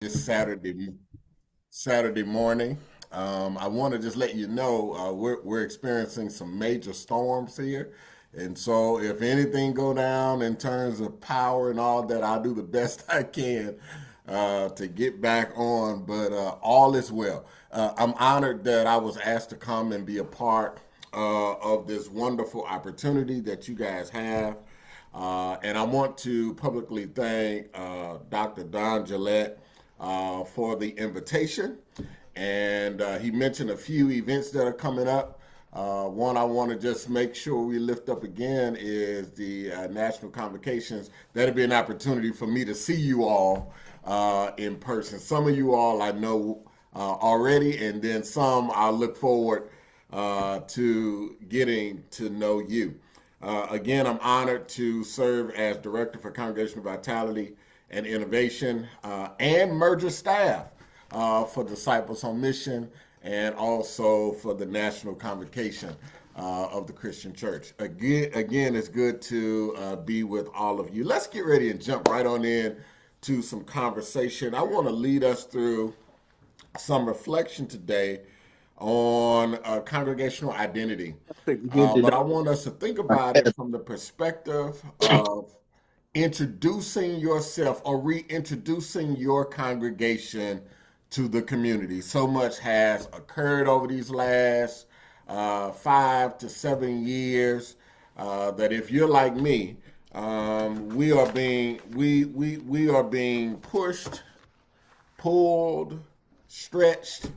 It's Saturday morning. I want to just let you know we're experiencing some major storms here, and so if anything go down in terms of power and all that, I'll do the best I can to get back on. But all is well. I'm honored that I was asked to come and be a part of this wonderful opportunity that you guys have. And I want to publicly thank Dr. Don Gillette for the invitation. And he mentioned a few events that are coming up. One I want to just make sure we lift up again is the National Convocations. That'll be an opportunity for me to see you all in person. Some of you all I know already, and then some I look forward to getting to know you. Again, I'm honored to serve as Director for Congregational Vitality and Innovation and Merger Staff for Disciples on Mission and also for the National Convocation of the Christian Church. Again, it's good to be with all of you. Let's get ready and jump right on in to some conversation. I want to lead us through some reflection today on congregational identity. But I want us to think about it from the perspective of introducing yourself or reintroducing your congregation to the community. So much has occurred over these last 5 to 7 years that if you're like me, we are being pushed, pulled, stretched,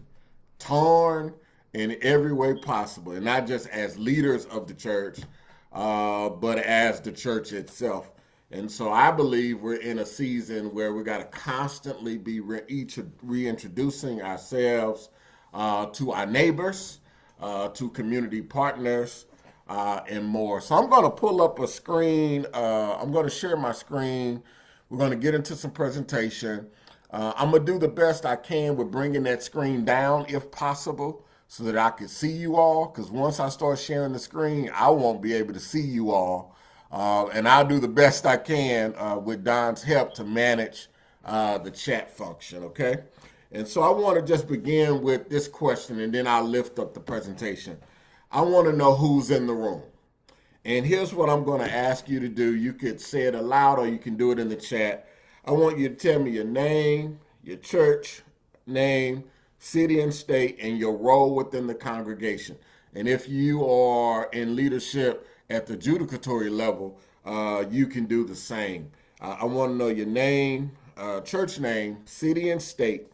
torn in every way possible, and not just as leaders of the church, but as the church itself. And so I believe we're in a season where we got to constantly be reintroducing ourselves to our neighbors, to community partners, and more. So I'm going to pull up a screen. I'm going to share my screen. We're going to get into some presentation. I'm going to do the best I can with bringing that screen down if possible so that I can see you all. Because once I start sharing the screen, I won't be able to see you all. And I'll do the best I can with Don's help to manage the chat function, okay? And so I want to just begin with this question and then I'll lift up the presentation. I want to know who's in the room. And here's what I'm going to ask you to do. You could say it aloud or you can do it in the chat. I want you to tell me your name, your church name, city and state, and your role within the congregation. And if you are in leadership at the judicatory level, you can do the same. I want to know your name, church name, city and state,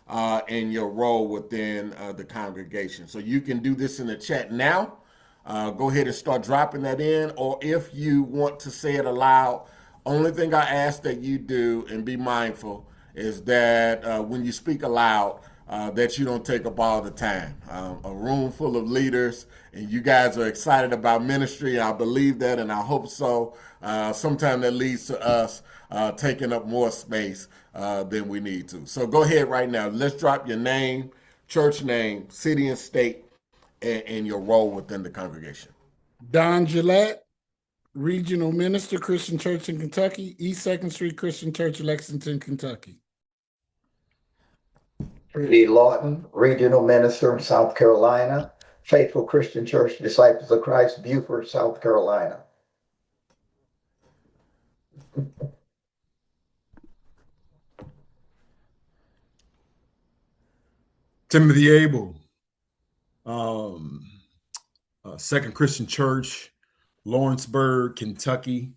and your role within the congregation. So you can do this in the chat now. Go ahead and start dropping that in. Or if you want to say it aloud, only thing I ask that you do and be mindful is that when you speak aloud, that you don't take up all the time. A room full of leaders, and you guys are excited about ministry. I believe that, and I hope so. Sometimes that leads to us taking up more space than we need to. So go ahead right now. Let's drop your name, church name, city and state, and your role within the congregation. Don Gillette, Regional Minister, Christian Church in Kentucky, East 2nd Street Christian Church, Lexington, Kentucky. Trudy Lawton, Regional Minister in South Carolina, Faithful Christian Church, Disciples of Christ, Beaufort, South Carolina. Timothy Abel, Second Christian Church, Lawrenceburg, Kentucky.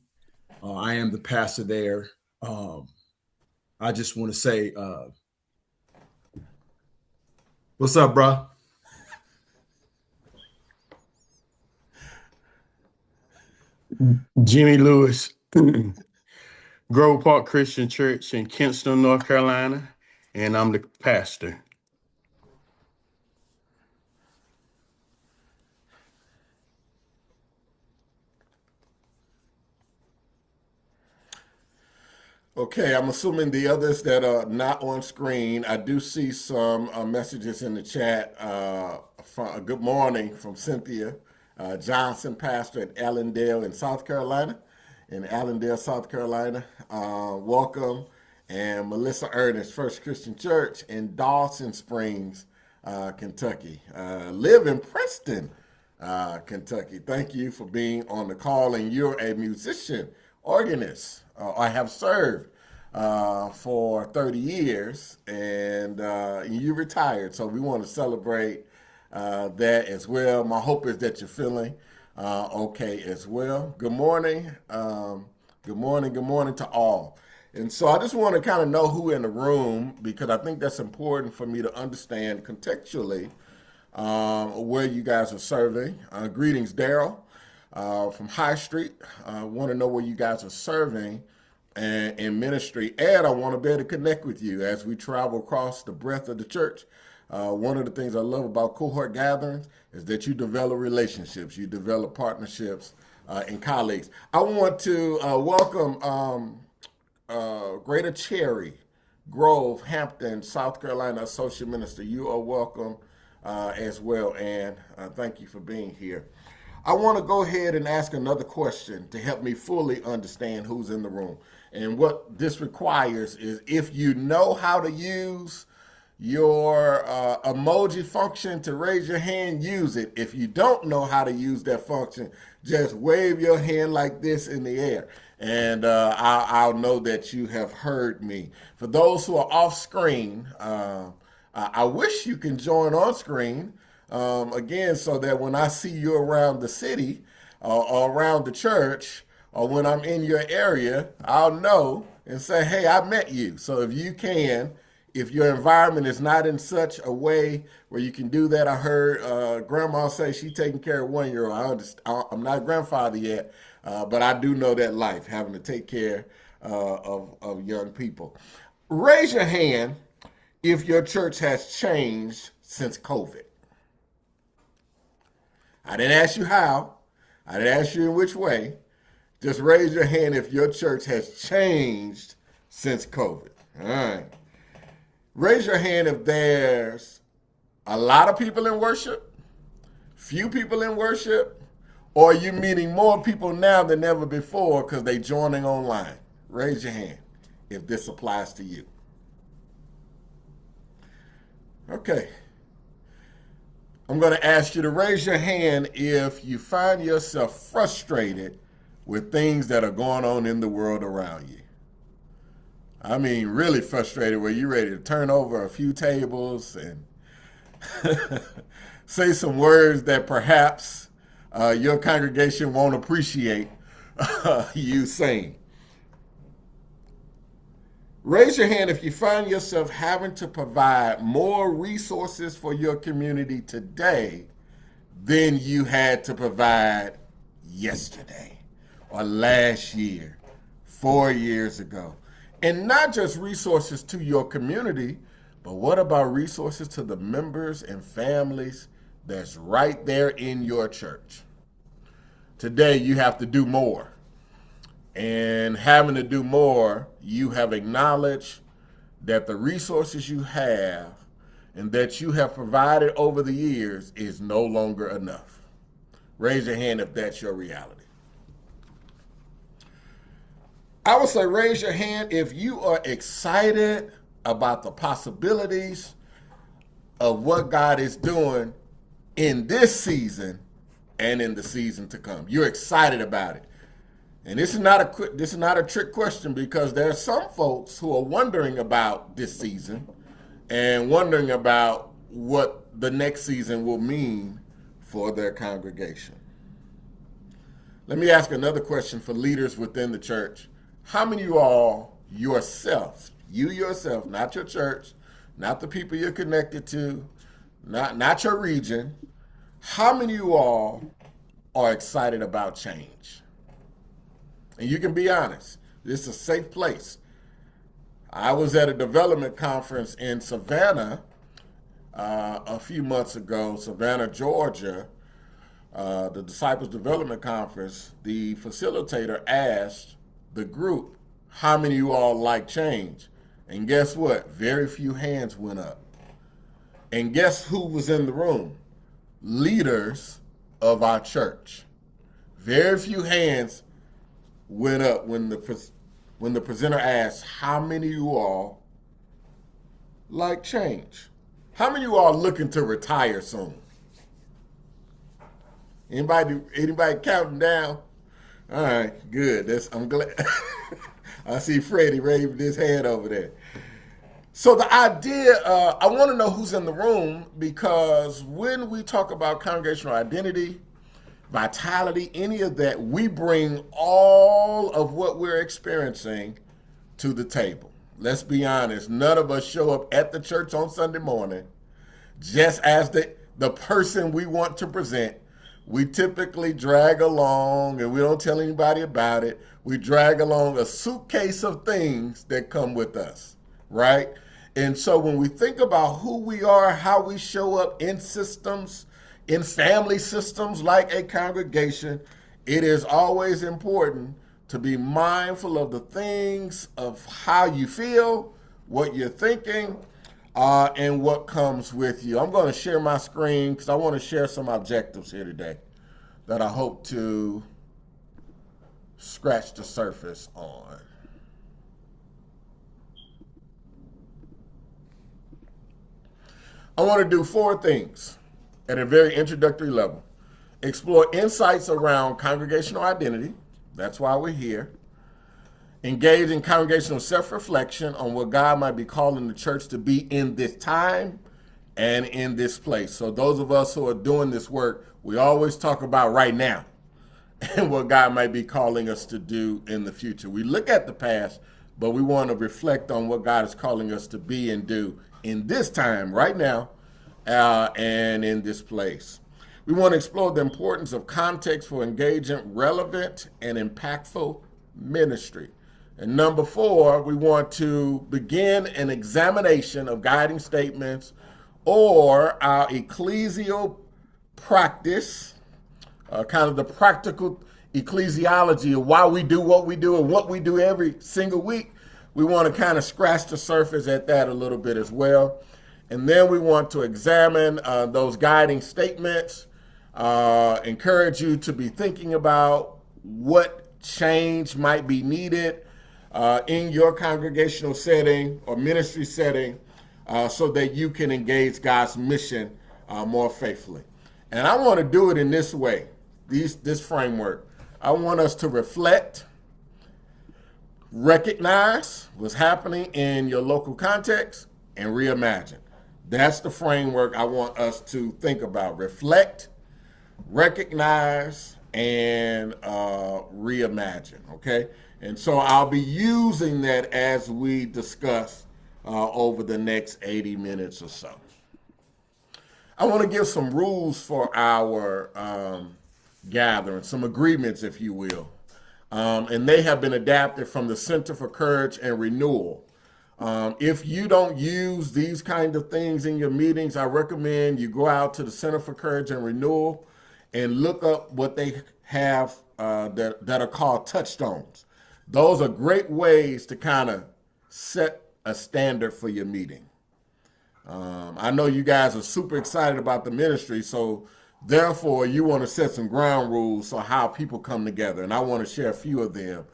I am the pastor there. I just want to say, what's up, bro? Jimmy Lewis, Grove Park Christian Church in Kinston, North Carolina, and I'm the pastor. Okay, I'm assuming the others that are not on screen, I do see some messages in the chat. From good morning from Cynthia Johnson, pastor at Allendale in South Carolina. In Allendale, South Carolina. Welcome. and Melissa Ernest, First Christian Church in Dawson Springs, Kentucky. Live in Princeton, Kentucky. Thank you for being on the call, and you're a musician, organist. I have served for 30 years, and you retired, so we want to celebrate that as well. My hope is that you're feeling okay as well. Good morning. Good morning to all. And so I just want to kind of know who in the room, because I think that's important for me to understand contextually where you guys are serving. Greetings, Daryl from High Street. I want to know where you guys are serving and in ministry. And I want to be able to connect with you as we travel across the breadth of the church. One of the things I love about cohort gatherings is that you develop relationships, you develop partnerships and colleagues. I want to welcome Greater Cherry Grove, Hampton, South Carolina Associate Minister. You are welcome as well, and thank you for being here. I want to go ahead and ask another question to help me fully understand who's in the room. And what this requires is, if you know how to use your emoji function to raise your hand, use it. If you don't know how to use that function, just wave your hand like this in the air, and I'll know that you have heard me. For those who are off screen, I wish you can join on screen again, so that when I see you around the city or around the church, or when I'm in your area, I'll know and say, hey, I met you. So if you can, if your environment is not in such a way where you can do that. I heard grandma say she's taking care of 1-year-old. I'm not a grandfather yet, but I do know that life, having to take care of young people. Raise your hand if your church has changed since COVID. I didn't ask you how. I didn't ask you in which way. Just raise your hand if your church has changed since COVID. All right. Raise your hand if there's a lot of people in worship, few people in worship, or you meeting more people now than ever before because they joining online. Raise your hand if this applies to you. Okay. I'm going to ask you to raise your hand if you find yourself frustrated with things that are going on in the world around you. I mean, really frustrated, where you're ready to turn over a few tables and say some words that perhaps your congregation won't appreciate you saying. Raise your hand if you find yourself having to provide more resources for your community today than you had to provide yesterday or last year, 4 years ago. And not just resources to your community, but what about resources to the members and families that's right there in your church? Today, you have to do more. And having to do more, you have acknowledged that the resources you have and that you have provided over the years is no longer enough. Raise your hand if that's your reality. I would say raise your hand if you are excited about the possibilities of what God is doing in this season and in the season to come. You're excited about it. And this is not a trick question, because there are some folks who are wondering about this season and wondering about what the next season will mean for their congregation. Let me ask another question for leaders within the church. How many of you all yourself, not your church, not the people you're connected to, not your region, how many of you all are excited about change? And you can be honest. This is a safe place. I was at a development conference in Savannah a few months ago, Savannah, Georgia, the Disciples Development Conference. The facilitator asked the group, how many of you all like change? And guess what? Very few hands went up. And guess who was in the room? Leaders of our church. Very few hands went up when the when the presenter asks, how many of you all like change? How many of you all looking to retire soon? Anybody counting down? All right, good. I'm glad. I see Freddie waving his hand over there. So the idea, I want to know who's in the room, because when we talk about congregational identity, vitality, any of that, we bring all of what we're experiencing to the table. Let's be honest. None of us show up at the church on Sunday morning just as the person we want to present. We typically drag along, and we don't tell anybody about it. We drag along a suitcase of things that come with us, right? And so when we think about who we are, how we show up in systems, in family systems like a congregation, it is always important to be mindful of the things of how you feel, what you're thinking, and what comes with you. I'm going to share my screen because I want to share some objectives here today that I hope to scratch the surface on. I want to do 4 things at a very introductory level. Explore insights around congregational identity. That's why we're here. Engage in congregational self-reflection on what God might be calling the church to be in this time and in this place. So those of us who are doing this work, we always talk about right now and what God might be calling us to do in the future. We look at the past, but we want to reflect on what God is calling us to be and do in this time, right now, and in this place. We want to explore the importance of context for engaging relevant and impactful ministry. And number 4, we want to begin an examination of guiding statements or our ecclesial practice, kind of the practical ecclesiology of why we do what we do and what we do every single week. We want to kind of scratch the surface at that a little bit as well. And then we want to examine those guiding statements, encourage you to be thinking about what change might be needed in your congregational setting or ministry setting so that you can engage God's mission more faithfully. And I want to do it in this way, this framework. I want us to reflect, recognize what's happening in your local context, and reimagine. That's the framework I want us to think about. Reflect, recognize, and reimagine, okay? And so I'll be using that as we discuss over the next 80 minutes or so. I want to give some rules for our gathering, some agreements, if you will. And they have been adapted from the Center for Courage and Renewal. If you don't use these kind of things in your meetings, I recommend you go out to the Center for Courage and Renewal and look up what they have that are called touchstones. Those are great ways to kind of set a standard for your meeting. I know you guys are super excited about the ministry, so therefore you want to set some ground rules for how people come together, and I want to share a few of them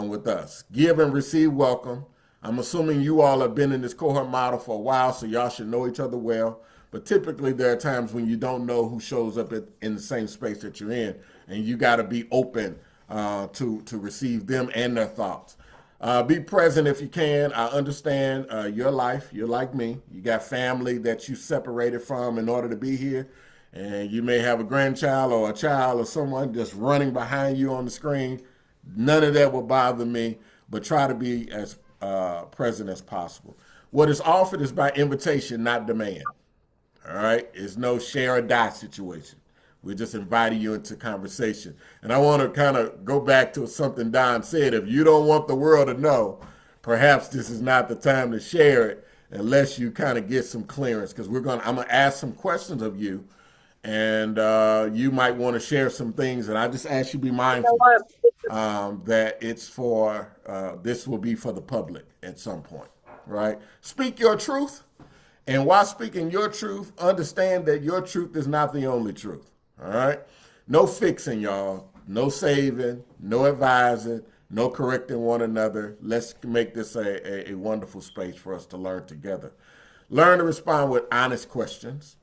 with us. Give and receive welcome. I'm assuming you all have been in this cohort model for a while, so y'all should know each other well. But typically there are times when you don't know who shows up in the same space that you're in, and you got to be open to receive them and their thoughts. Be present if you can. I understand your life. You're like me. You got family that you separated from in order to be here. And you may have a grandchild or a child or someone just running behind you on the screen. None of that will bother me, but try to be as present as possible. What is offered is by invitation, not demand. All right? It's no share or die situation. We're just inviting you into conversation. And I want to kind of go back to something Don said. If you don't want the world to know, perhaps this is not the time to share it unless you kind of get some clearance, because I'm going to ask some questions of you, and you might want to share some things. And I just ask you to be mindful that it's for, this will be for the public at some point, right? Speak your truth. And while speaking your truth, understand that your truth is not the only truth. All right? No fixing, y'all. No saving, no advising, no correcting one another. Let's make this a wonderful space for us to learn together. Learn to respond with honest questions.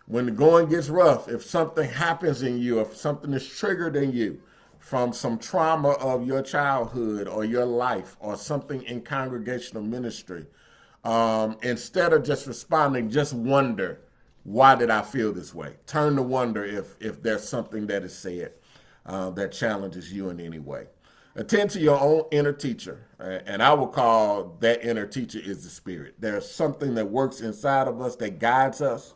When the going gets rough, if something happens in you, if something is triggered in you from some trauma of your childhood or your life or something in congregational ministry, instead of just responding, just wonder, why did I feel this way? Turn to wonder if there's something that is said that challenges you in any way. Attend to your own inner teacher, and I will call that inner teacher is the Spirit. There's something that works inside of us that guides us,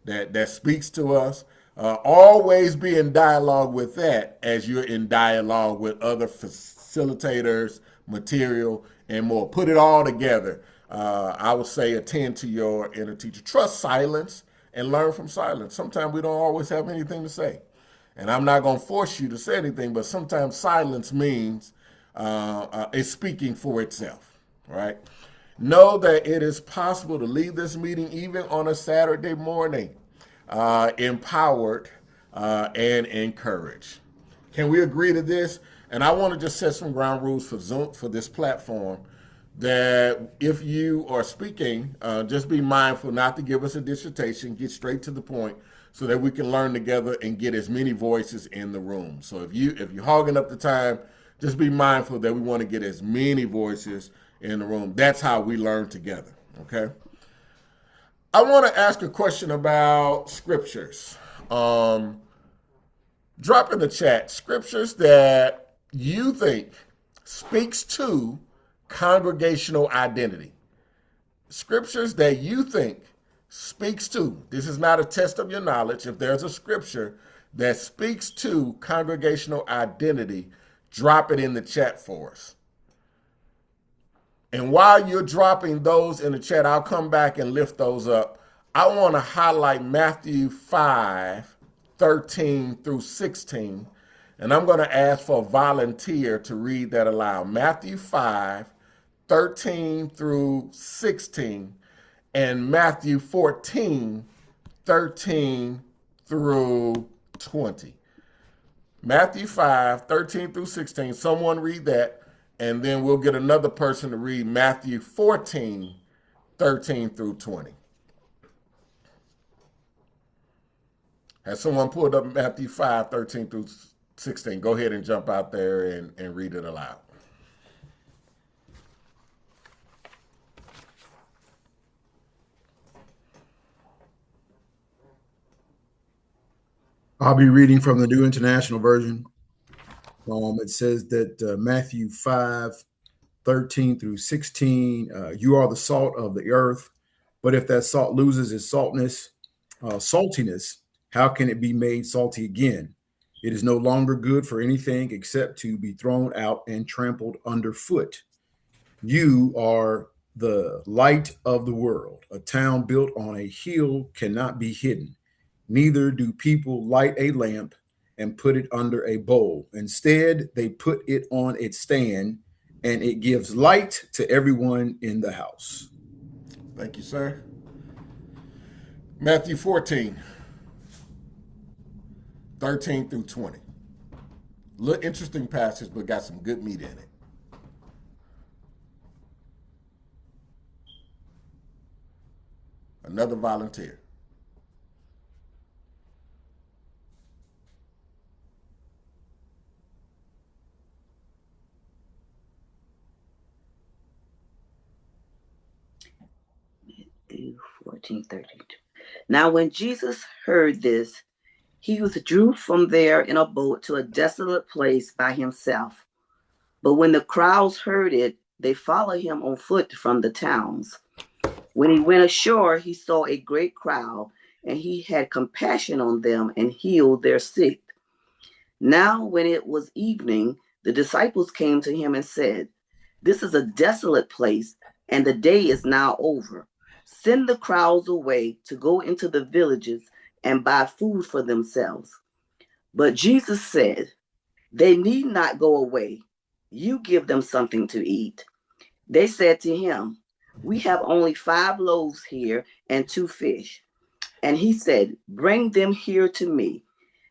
that speaks to us. Always be in dialogue with that as you're in dialogue with other facilitators, material, and more. Put it all together. I would say attend to your inner teacher. Trust silence and learn from silence. Sometimes we don't always have anything to say. And I'm not going to force you to say anything, but sometimes silence means it's speaking for itself, right? Know that it is possible to leave this meeting even on a Saturday morning, empowered and encouraged. Can we agree to this? And I want to just set some ground rules for Zoom, for this platform, that if you are speaking, just be mindful not to give us a dissertation, get straight to the point so that we can learn together and get as many voices in the room. So if you're hogging up the time, just be mindful that we want to get as many voices in the room. That's how we learn together, okay? I want to ask a question about scriptures. Drop in the chat scriptures that you think speaks to congregational identity. Scriptures that you think speaks to. This is not a test of your knowledge. If there's a scripture that speaks to congregational identity, drop it in the chat for us. And while you're dropping those in the chat, I'll come back and lift those up. I want to highlight Matthew 5:13 through 16. And I'm going to ask for a volunteer to read that aloud. Matthew 5:13 through 16 and Matthew 14:13 through 20. Matthew 5:13 through 16. Someone read that, and then we'll get another person to read Matthew 14:13 through 20. Has someone pulled up Matthew 5:13 through 16? Go ahead and jump out there and read it aloud. I'll be reading from the New International Version. It says that Matthew 5:13 through 16, you are the salt of the earth, but if that salt loses its saltiness, how can it be made salty again? It is no longer good for anything except to be thrown out and trampled underfoot. You are the light of the world. A town built on a hill cannot be hidden. Neither do people light a lamp and put it under a bowl. Instead, they put it on its stand, and it gives light to everyone in the house. Thank you, sir. Matthew 14:13 through 20. A little interesting passage, but got some good meat in it. Another volunteer. Matthew 14:32. Now when Jesus heard this, he withdrew from there in a boat to a desolate place by himself. But when the crowds heard it, they followed him on foot from the towns. When he went ashore, he saw a great crowd, and he had compassion on them and healed their sick. Now when it was evening, the disciples came to him and said, "This is a desolate place, and the day is now over. Send the crowds away to go into the villages and buy food for themselves." But Jesus said, "They need not go away. You give them something to eat." They said to him, "We have only 5 loaves here and 2 fish." And he said, "Bring them here to me."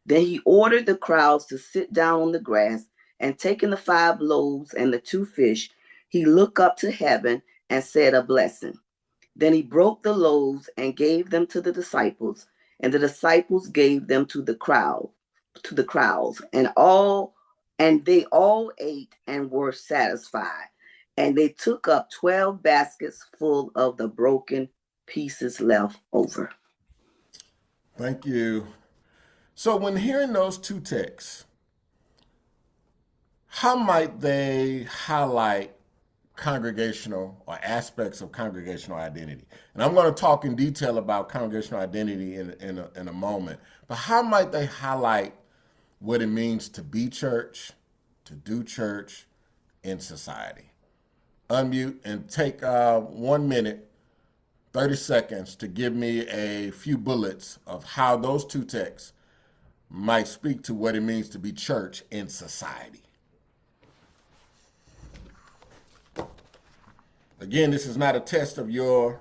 Then he ordered the crowds to sit down on the grass, And taking the 5 loaves and the 2 fish, he looked up to heaven and said a blessing. Then he broke the loaves and gave them to the disciples, and the disciples gave them to the crowds, and they all ate and were satisfied. And they took up 12 baskets full of the broken pieces left over. Thank you. So when hearing those two texts, how might they highlight congregational or aspects of congregational identity? And I'm going to talk in detail about congregational identity in a moment, but how might they highlight what it means to be church, to do church in society? Unmute and take 1 minute, 30 seconds to give me a few bullets of how those two texts might speak to what it means to be church in society. Again, this is not a test of your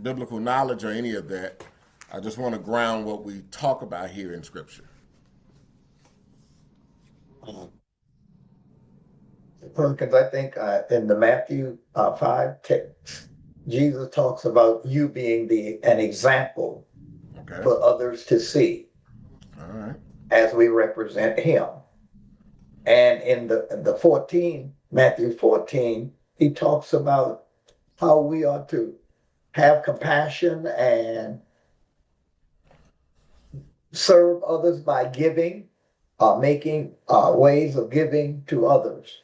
biblical knowledge or any of that. I just want to ground what we talk about here in Scripture. Perkins, I think in the Matthew 5 text, Jesus talks about you being an example for others to see. All right. As we represent him. And in the 14, Matthew 14, he talks about how we ought to have compassion and serve others by giving, making ways of giving to others.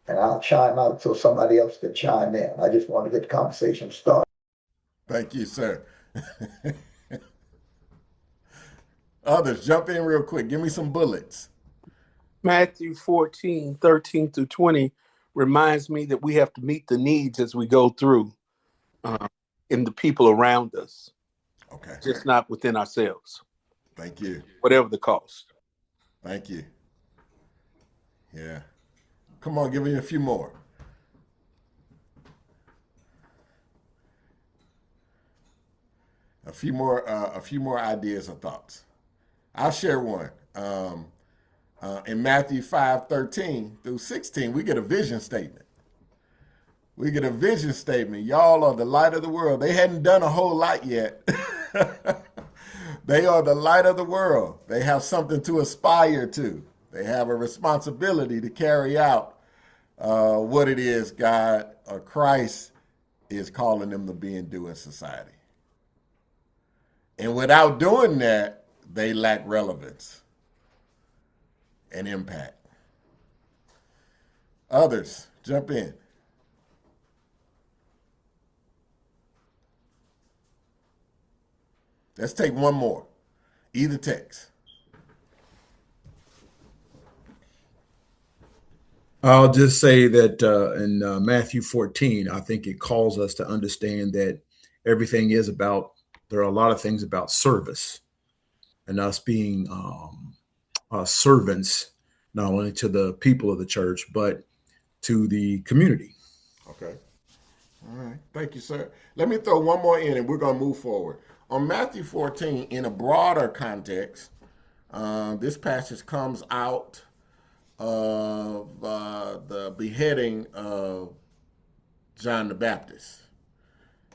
And I'll chime out so somebody else can chime in. I just want to get the conversation started. Thank you, sir. Others, jump in real quick. Give me some bullets. Matthew 14, 13 through 20 reminds me that we have to meet the needs as we go through in the people around us. Okay. Just not within ourselves. Thank you. Whatever the cost. Thank you. Yeah. Come on, give me a few more. A few more ideas or thoughts. I'll share one. In Matthew 5:13 through 16, we get a vision statement. Y'all are the light of the world. They hadn't done a whole lot yet. They are the light of the world. They have something to aspire to. They have a responsibility to carry out what it is God or Christ is calling them to be and do in society. And without doing that, they lack relevance and impact. Others, jump in. Let's take one more. Either text. I'll just say that in Matthew 14, I think it calls us to understand that everything is about, there are a lot of things about service and us being servants, not only to the people of the church, but to the community. Okay. All right. Thank you, sir. Let me throw one more in and we're going to move forward. On Matthew 14, in a broader context, this passage comes out of the beheading of John the Baptist.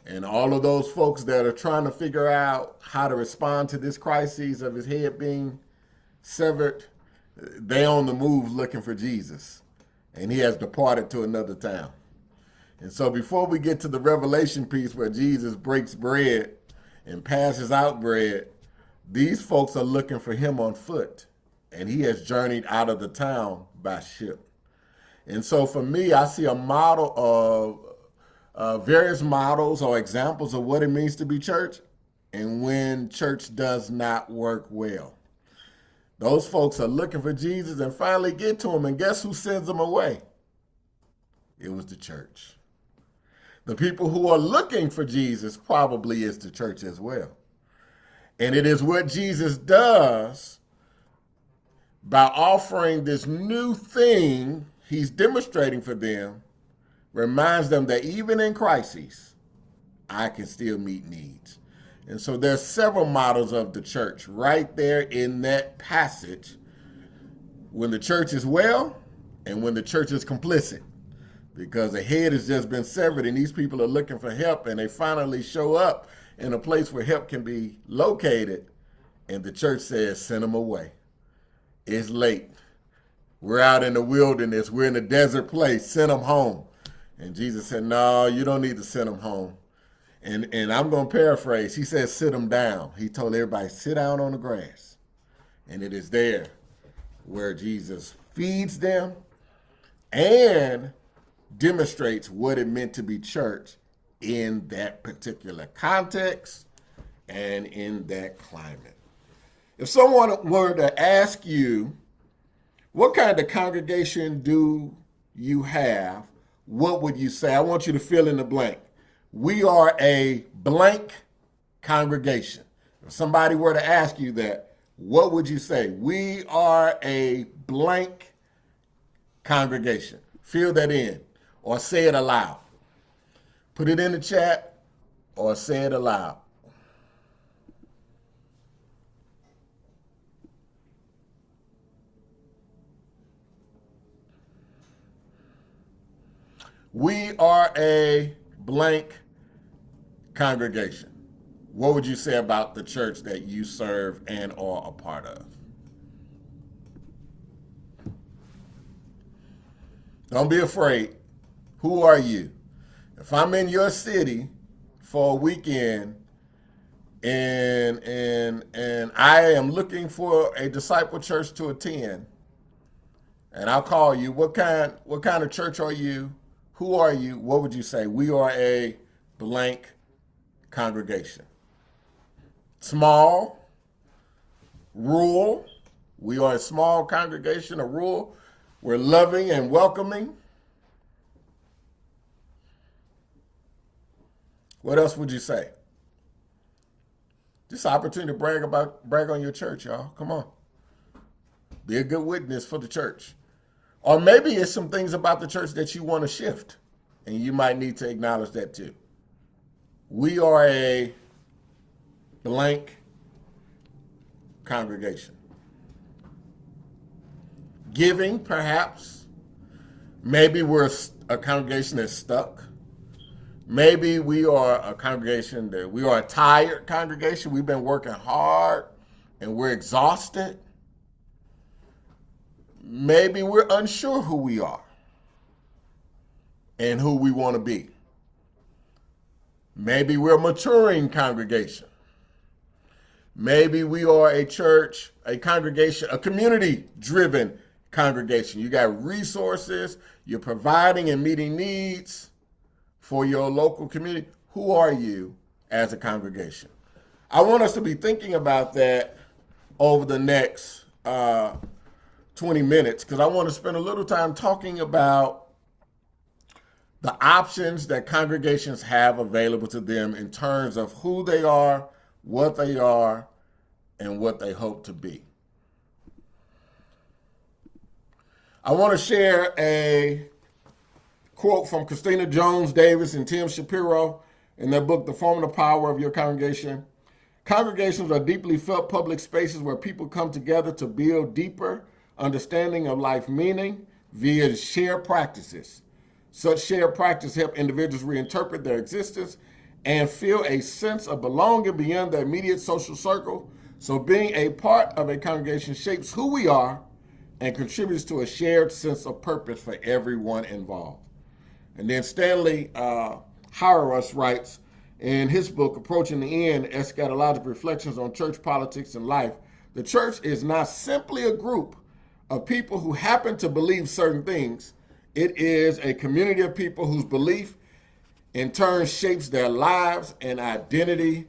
And all of those folks that are trying to figure out how to respond to this crisis of his head being severed, they on the move looking for Jesus. And he has departed to another town. And so before we get to the Revelation piece where Jesus breaks bread and passes out bread, these folks are looking for him on foot. And he has journeyed out of the town by ship. And so for me, I see a model of various models or examples of what it means to be church and when church does not work well. Those folks are looking for Jesus and finally get to him. And guess who sends them away? It was the church. The people who are looking for Jesus probably is the church as well. And it is what Jesus does by offering this new thing he's demonstrating for them, reminds them that even in crises, I can still meet needs. And so there's several models of the church right there in that passage when the church is well and when the church is complicit, because the head has just been severed and these people are looking for help, and they finally show up in a place where help can be located, and the church says, send them away. It's late. We're out in the wilderness. We're in a desert place. Send them home. And Jesus said, no, you don't need to send them home. And I'm going to paraphrase. He said, sit them down. He told everybody, sit down on the grass. And it is there where Jesus feeds them and demonstrates what it meant to be church in that particular context and in that climate. If someone were to ask you, what kind of congregation do you have? What would you say? I want you to fill in the blank. We are a blank congregation. If somebody were to ask you that, what would you say? We are a blank congregation. Fill that in or say it aloud. Put it in the chat or say it aloud. We are a blank congregation. What would you say about the church that you serve and are a part of? Don't be afraid. Who are you? If I'm in your city for a weekend and I am looking for a disciple church to attend, and I'll call you, what kind of church are you? Who are you? What would you say? We are a blank congregation. Small, rural. We are a small congregation, a rural. We're loving and welcoming. What else would you say? This opportunity to brag on your church, y'all. Come on. Be a good witness for the church. Or maybe it's some things about the church that you want to shift, and you might need to acknowledge that too. We are a blank congregation. Giving, perhaps. Maybe we're a congregation that's stuck. Maybe we are a congregation that we are a tired congregation. We've been working hard and we're exhausted. Maybe we're unsure who we are and who we want to be. Maybe we're a maturing congregation. Maybe we are a church, a congregation, a community-driven congregation. You got resources, you're providing and meeting needs for your local community. Who are you as a congregation? I want us to be thinking about that over the next 20 minutes, because I want to spend a little time talking about the options that congregations have available to them in terms of who they are, and what they hope to be. I want to share a quote from Christina Jones Davis and Tim Shapiro in their book, The Formative Power of Your Congregation. Congregations are deeply felt public spaces where people come together to build deeper understanding of life meaning via shared practices. Such shared practices help individuals reinterpret their existence and feel a sense of belonging beyond their immediate social circle. So being a part of a congregation shapes who we are and contributes to a shared sense of purpose for everyone involved. And then Stanley Hauerwas writes in his book, Approaching the End, Eschatological Reflections on Church Politics and Life, the church is not simply a group of people who happen to believe certain things. It is a community of people whose belief in turn shapes their lives and identity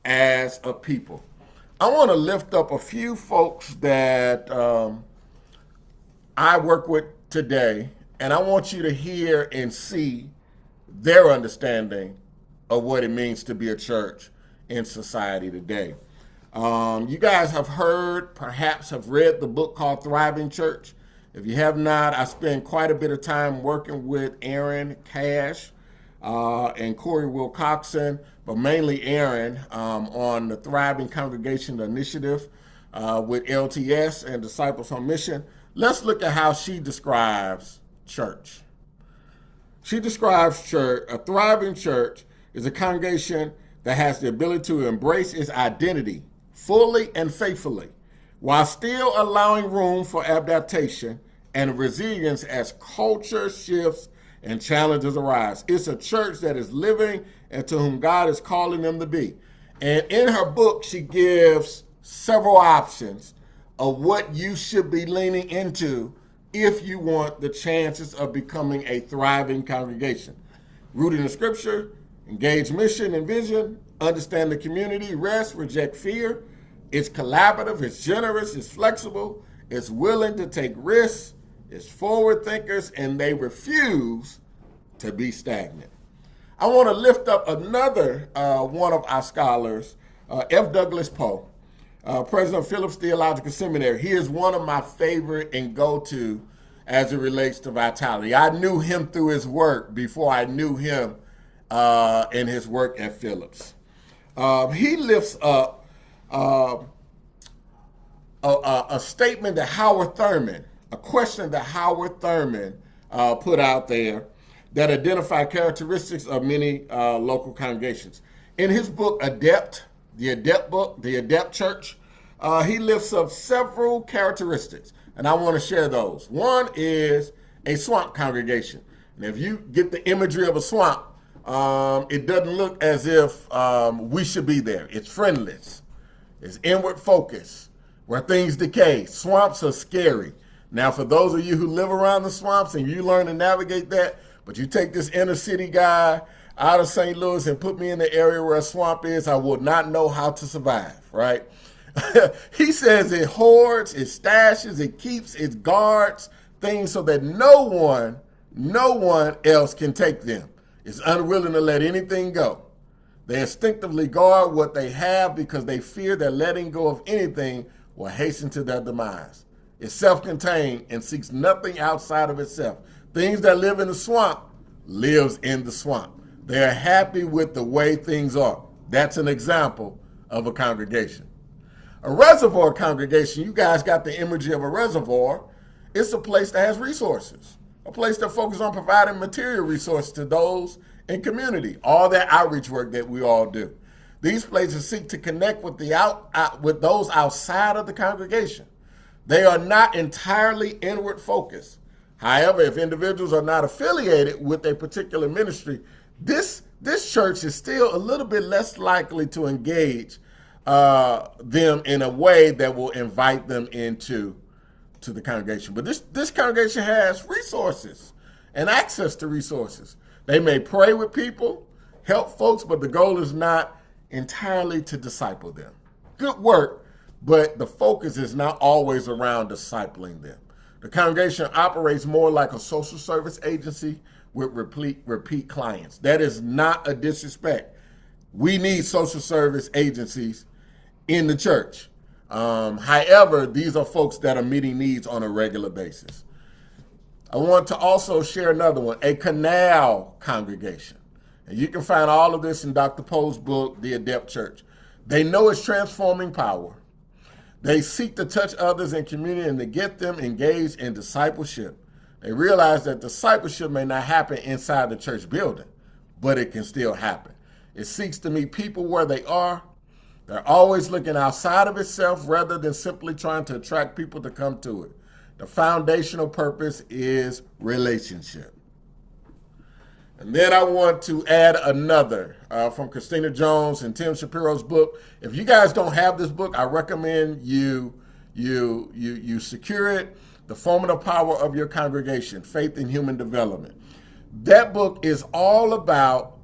as a people. I want to lift up a few folks that I work with today, and I want you to hear and see their understanding of what it means to be a church in society today. You guys have heard, perhaps have read the book called Thriving Church. If you have not, I spent quite a bit of time working with Aaron Cash and Corey Wilcoxon, but mainly Aaron on the Thriving Congregation Initiative with LTS and Disciples on Mission. let's look at how she describes church. She describes church, a thriving church is a congregation that has the ability to embrace its identity fully and faithfully, while still allowing room for adaptation and resilience as culture shifts and challenges arise. It's a church that is living and to whom God is calling them to be. And in her book, she gives several options of what you should be leaning into if you want the chances of becoming a thriving congregation. Rooted in Scripture, engage mission and vision, understand the community, rest, reject fear. It's collaborative, it's generous, it's flexible, it's willing to take risks, it's forward thinkers, and they refuse to be stagnant. I want to lift up another one of our scholars, F. Douglas Poe, president of Phillips Theological Seminary. He is one of my favorite and go-to as it relates to vitality. I knew him through his work before I knew him in his work at Phillips. He lifts up a statement that Howard Thurman, a question that Howard Thurman put out there that identify characteristics of many local congregations. In his book, Adept, the Adept Church, he lifts up several characteristics, and I want to share those. One is a swamp congregation. And if you get the imagery of a swamp, it doesn't look as if we should be there. It's friendless. It's inward focus, where things decay. Swamps are scary. Now, for those of you who live around the swamps and you learn to navigate that, but you take this inner city guy out of St. Louis and put me in the area where a swamp is, I will not know how to survive, right? He says it hoards, it stashes, it keeps, it guards things so that no one else can take them. It's unwilling to let anything go. They instinctively guard what they have because they fear that letting go of anything will hasten to their demise. It's self-contained and seeks nothing outside of itself. Things that live in the swamp lives in the swamp. They're happy with the way things are. That's an example of a congregation. A reservoir congregation, you guys got the imagery of a reservoir. It's a place that has resources, a place that focuses on providing material resources to those in community, all that outreach work that we all do. These places seek to connect with with those outside of the congregation. They are not entirely inward focused. However, if individuals are not affiliated with a particular ministry, this church is still a little bit less likely to engage them in a way that will invite them into the congregation. But this congregation has resources and access to resources. They may pray with people, help folks, but the goal is not entirely to disciple them. Good work, but the focus is not always around discipling them. The congregation operates more like a social service agency with repeat clients. That is not a disrespect. We need social service agencies in the church. However, these are folks that are meeting needs on a regular basis. I want to also share another one, a canal congregation. And you can find all of this in Dr. Poe's book, The Adept Church. They know its transforming power. They seek to touch others in community and to get them engaged in discipleship. They realize that discipleship may not happen inside the church building, but it can still happen. It seeks to meet people where they are. They're always looking outside of itself rather than simply trying to attract people to come to it. The foundational purpose is relationship. And then I want to add another from Christina Jones and Tim Shapiro's book. If you guys don't have this book, I recommend you secure it. The Formative Power of Your Congregation, Faith in Human Development. That book is all about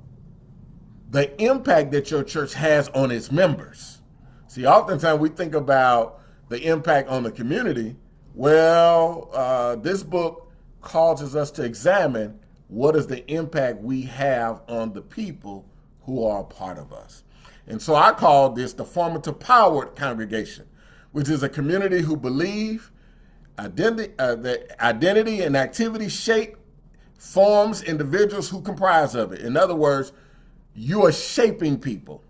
the impact that your church has on its members. See, oftentimes we think about the impact on the community. Well, this book causes us to examine what is the impact we have on the people who are a part of us. And so I call this the Formative Powered Congregation, which is a community who believe the identity and activity shape forms individuals who comprise of it. In other words, you are shaping people.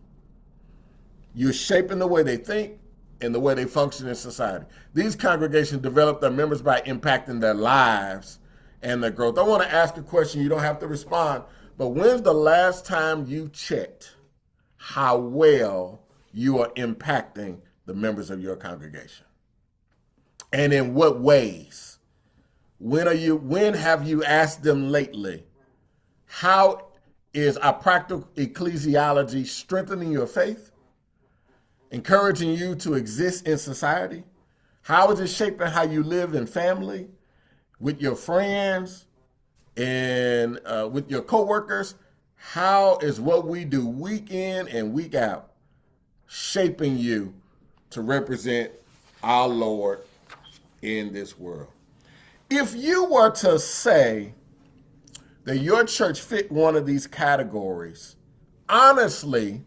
You're shaping the way they think and the way they function in society. These congregations develop their members by impacting their lives and their growth. I want to ask a question. You don't have to respond, but when's the last time you checked how well you are impacting the members of your congregation? And in what ways? When have you asked them lately, how is our practical ecclesiology strengthening your faith, encouraging you to exist in society? How is it shaping how you live in family, with your friends, and with your coworkers? How is what we do week in and week out shaping you to represent our Lord in this world? If you were to say that your church fit one of these categories, honestly,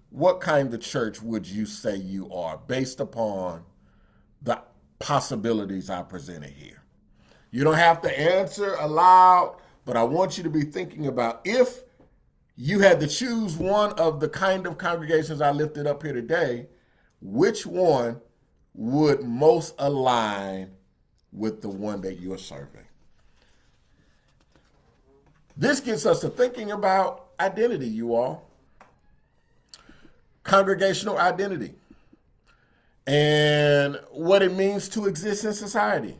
what kind of church would you say you are based upon the possibilities I presented here? You don't have to answer aloud, but I want you to be thinking about, if you had to choose one of the kind of congregations I lifted up here today, which one would most align with the one that you're serving? This gets us to thinking about identity, you all. Congregational identity and what it means to exist in society.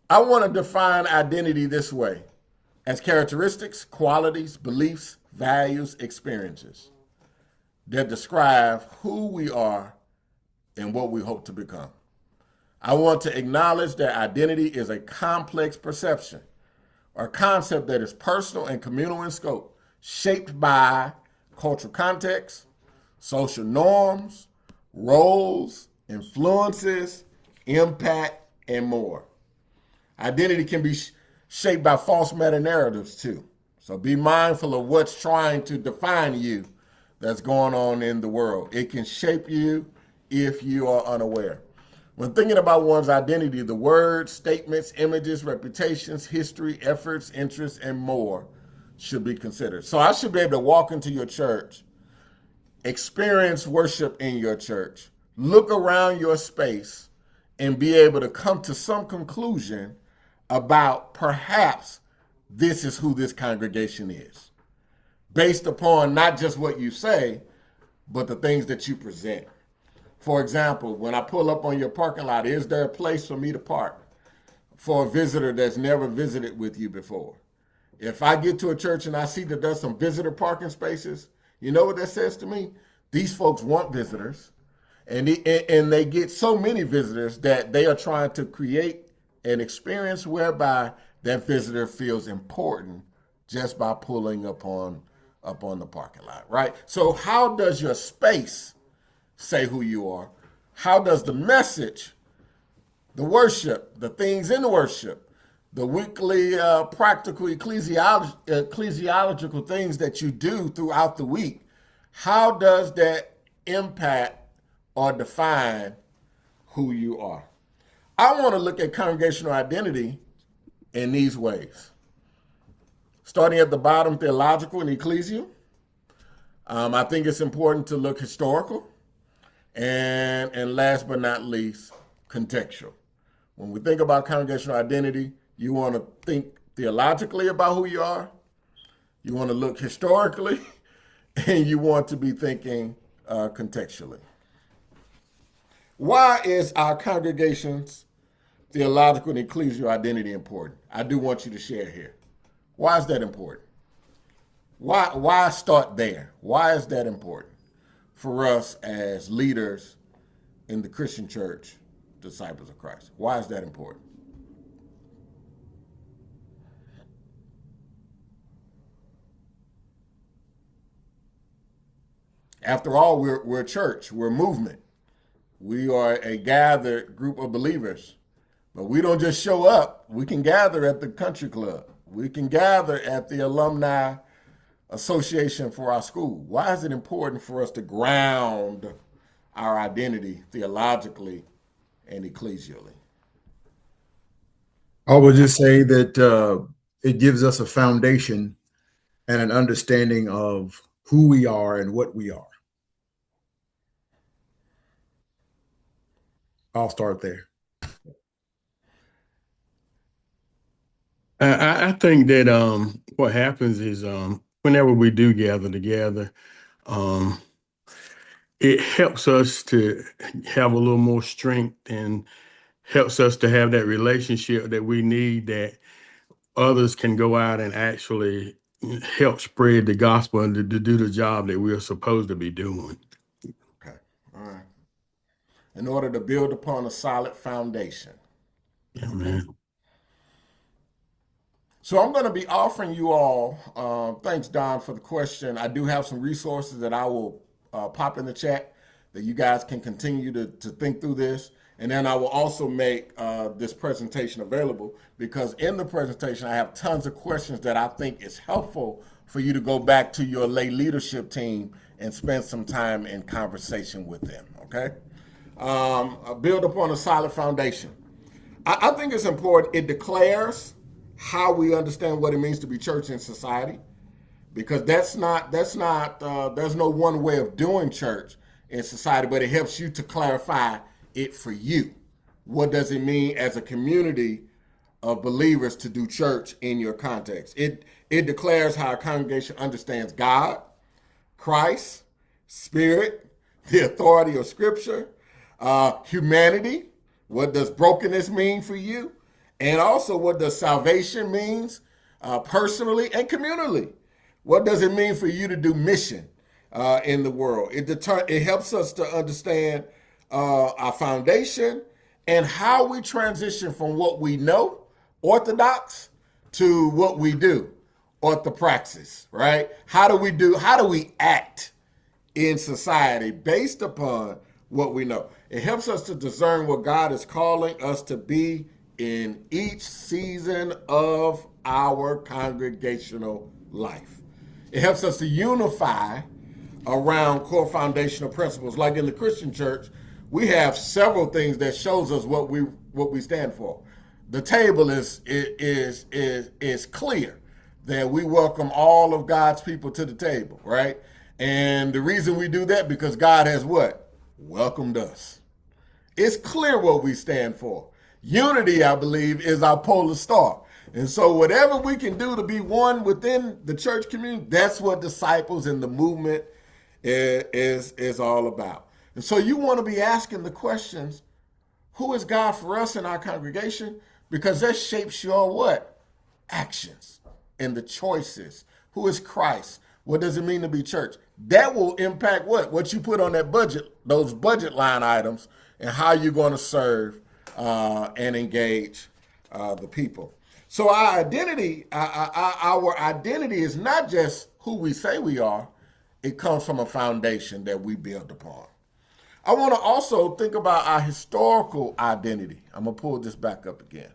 I want to define identity this way: as characteristics, qualities, beliefs, values, experiences that describe who we are and what we hope to become. I want to acknowledge that identity is a complex perception or concept that is personal and communal in scope, shaped by cultural context, social norms, roles, influences, impact, and more. Identity can be shaped by false meta-narratives too. So be mindful of what's trying to define you that's going on in the world. It can shape you if you are unaware. When thinking about one's identity, the words, statements, images, reputations, history, efforts, interests, and more should be considered. So I should be able to walk into your church, experience worship in your church, look around your space, and be able to come to some conclusion about perhaps this is who this congregation is, based upon not just what you say, but the things that you present. For example, when I pull up on your parking lot, is there a place for me to park for a visitor that's never visited with you before? If I get to a church and I see that there's some visitor parking spaces, you know what that says to me? These folks want visitors, and they get so many visitors that they are trying to create an experience whereby that visitor feels important just by pulling up on the parking lot, right? So how does your space say who you are? How does the message, the worship, the things in the worship, the weekly practical ecclesiological things that you do throughout the week, how does that impact or define who you are? I want to look at congregational identity in these ways. Starting at the bottom, theological and ecclesial. I think it's important to look historical. And last but not least, contextual. When we think about congregational identity, you want to think theologically about who you are. You want to look historically, and you want to be thinking contextually. Why is our congregation's theological and ecclesial identity important? I do want you to share here. Why is that important? Why start there? Why is that important for us as leaders in the Christian church, disciples of Christ? Why is that important? After all, we're a church, we're a movement. We are a gathered group of believers, but we don't just show up. We can gather at the country club. We can gather at the alumni association for our school. Why is it important for us to ground our identity theologically and ecclesially? I would just say that it gives us a foundation and an understanding of who we are and what we are. I'll start there. I think that what happens is whenever we do gather together, um, it helps us to have a little more strength and helps us to have that relationship that we need, that others can go out and actually help spread the gospel and to do the job that we're supposed to be doing. Okay. All right. In order to build upon a solid foundation. Yeah, man. So I'm going to be offering you all, thanks, Don, for the question. I do have some resources that I will pop in the chat that you guys can continue to think through this. And then I will also make this presentation available, because in the presentation, I have tons of questions that I think is helpful for you to go back to your lay leadership team and spend some time in conversation with them, okay? Build upon a solid foundation. I think it's important. It declares how we understand what it means to be church in society, because there's no one way of doing church in society, but it helps you to clarify it for you. What does it mean as a community of believers to do church in your context? It declares how a congregation understands God, Christ, Spirit, the authority of Scripture, humanity. What does brokenness mean for you? And also, what does salvation means personally and communally? What does it mean for you to do mission in the world? It helps us to understand our foundation and how we transition from what we know, orthodox, to what we do, orthopraxis, right? How do we act in society based upon what we know? It helps us to discern what God is calling us to be in each season of our congregational life. It helps us to unify around core foundational principles. Like in the Christian church, we have several things that shows us what we stand for. The table is clear that we welcome all of God's people to the table, right? And the reason we do that, because God has what? Welcomed us. It's clear what we stand for. Unity, I believe, is our polar star. And so whatever we can do to be one within the church community, that's what disciples in the movement is all about. And so you want to be asking the questions, who is God for us in our congregation? Because that shapes your what? Actions and the choices. Who is Christ? What does it mean to be church? That will impact what? What you put on that budget, those budget line items, and how you're going to serve and engage the people. So our identity is not just who we say we are. It comes from a foundation that we build upon. I want to also think about our historical identity. I'm going to pull this back up again.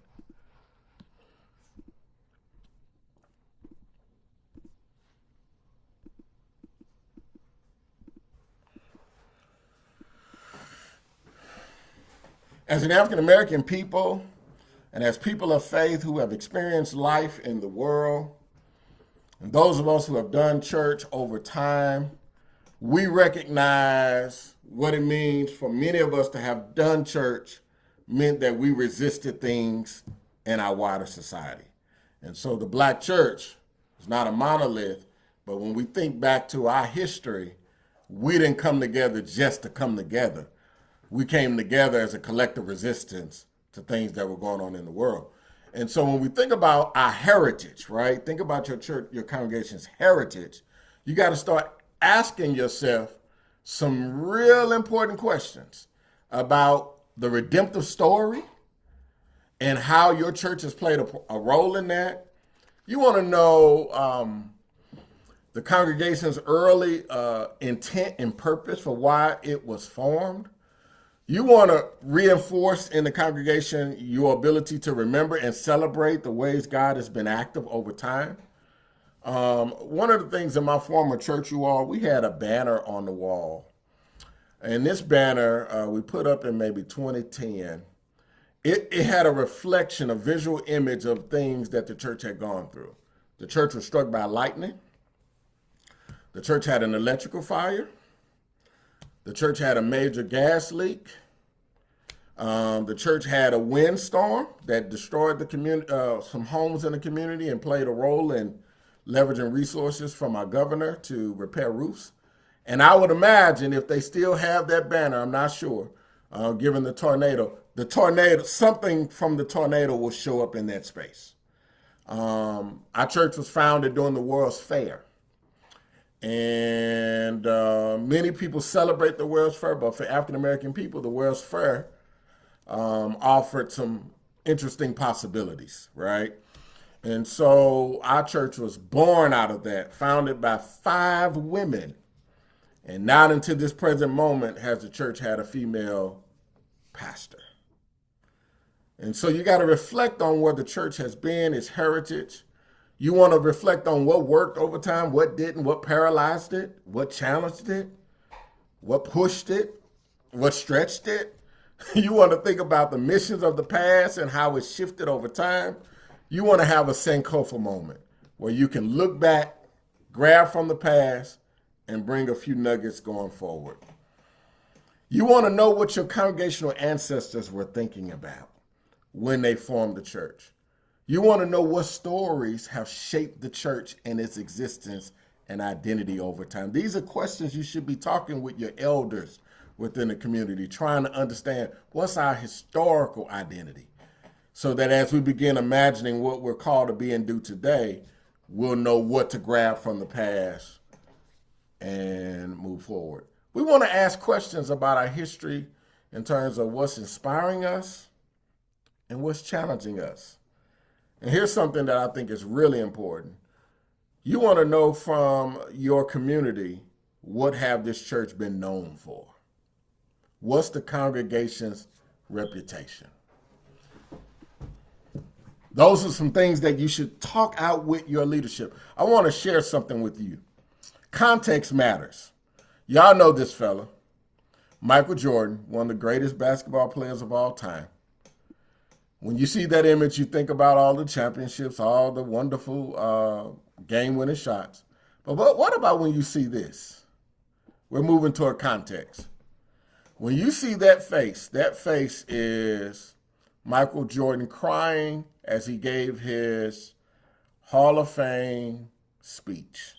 As an African-American people, and as people of faith who have experienced life in the world, and those of us who have done church over time, we recognize what it means for many of us to have done church meant that we resisted things in our wider society. And so the Black church is not a monolith, but when we think back to our history, we didn't come together just to come together. We came together as a collective resistance to things that were going on in the world. And so when we think about our heritage, right? Think about your church, your congregation's heritage. You got to start asking yourself some real important questions about the redemptive story and how your church has played a role in that. You want to know the congregation's early intent and purpose for why it was formed. You want to reinforce in the congregation your ability to remember and celebrate the ways God has been active over time. One of the things in my former church, you all, we had a banner on the wall. And this banner we put up in maybe 2010. It had a reflection, a visual image of things that the church had gone through. The church was struck by lightning. The church had an electrical fire. The church had a major gas leak. The church had a windstorm that destroyed the community, some homes in the community, and played a role in leveraging resources from our governor to repair roofs. And I would imagine if they still have that banner, I'm not sure, given the tornado, something from the tornado will show up in that space. Our church was founded during the World's Fair. And many people celebrate the World's Fair, but for African-American people, the World's Fair offered some interesting possibilities, right? And so our church was born out of that, founded by 5 women. And not until this present moment has the church had a female pastor. And so you got to reflect on where the church has been, its heritage. You want to reflect on what worked over time, what didn't, what paralyzed it, what challenged it, what pushed it, what stretched it. You want to think about the missions of the past and how it shifted over time. You want to have a Sankofa moment where you can look back, grab from the past, and bring a few nuggets going forward. You want to know what your congregational ancestors were thinking about when they formed the church. You want to know what stories have shaped the church and its existence and identity over time. These are questions you should be talking with your elders within the community, trying to understand what's our historical identity, so that as we begin imagining what we're called to be and do today, we'll know what to grab from the past and move forward. We want to ask questions about our history in terms of what's inspiring us and what's challenging us. And here's something that I think is really important. You want to know from your community, what have this church been known for? What's the congregation's reputation? Those are some things that you should talk out with your leadership. I want to share something with you. Context matters. Y'all know this fella, Michael Jordan, one of the greatest basketball players of all time. When you see that image, you think about all the championships, all the wonderful game-winning shots. But what about when you see this? We're moving toward context. When you see that face is Michael Jordan crying as he gave his Hall of Fame speech.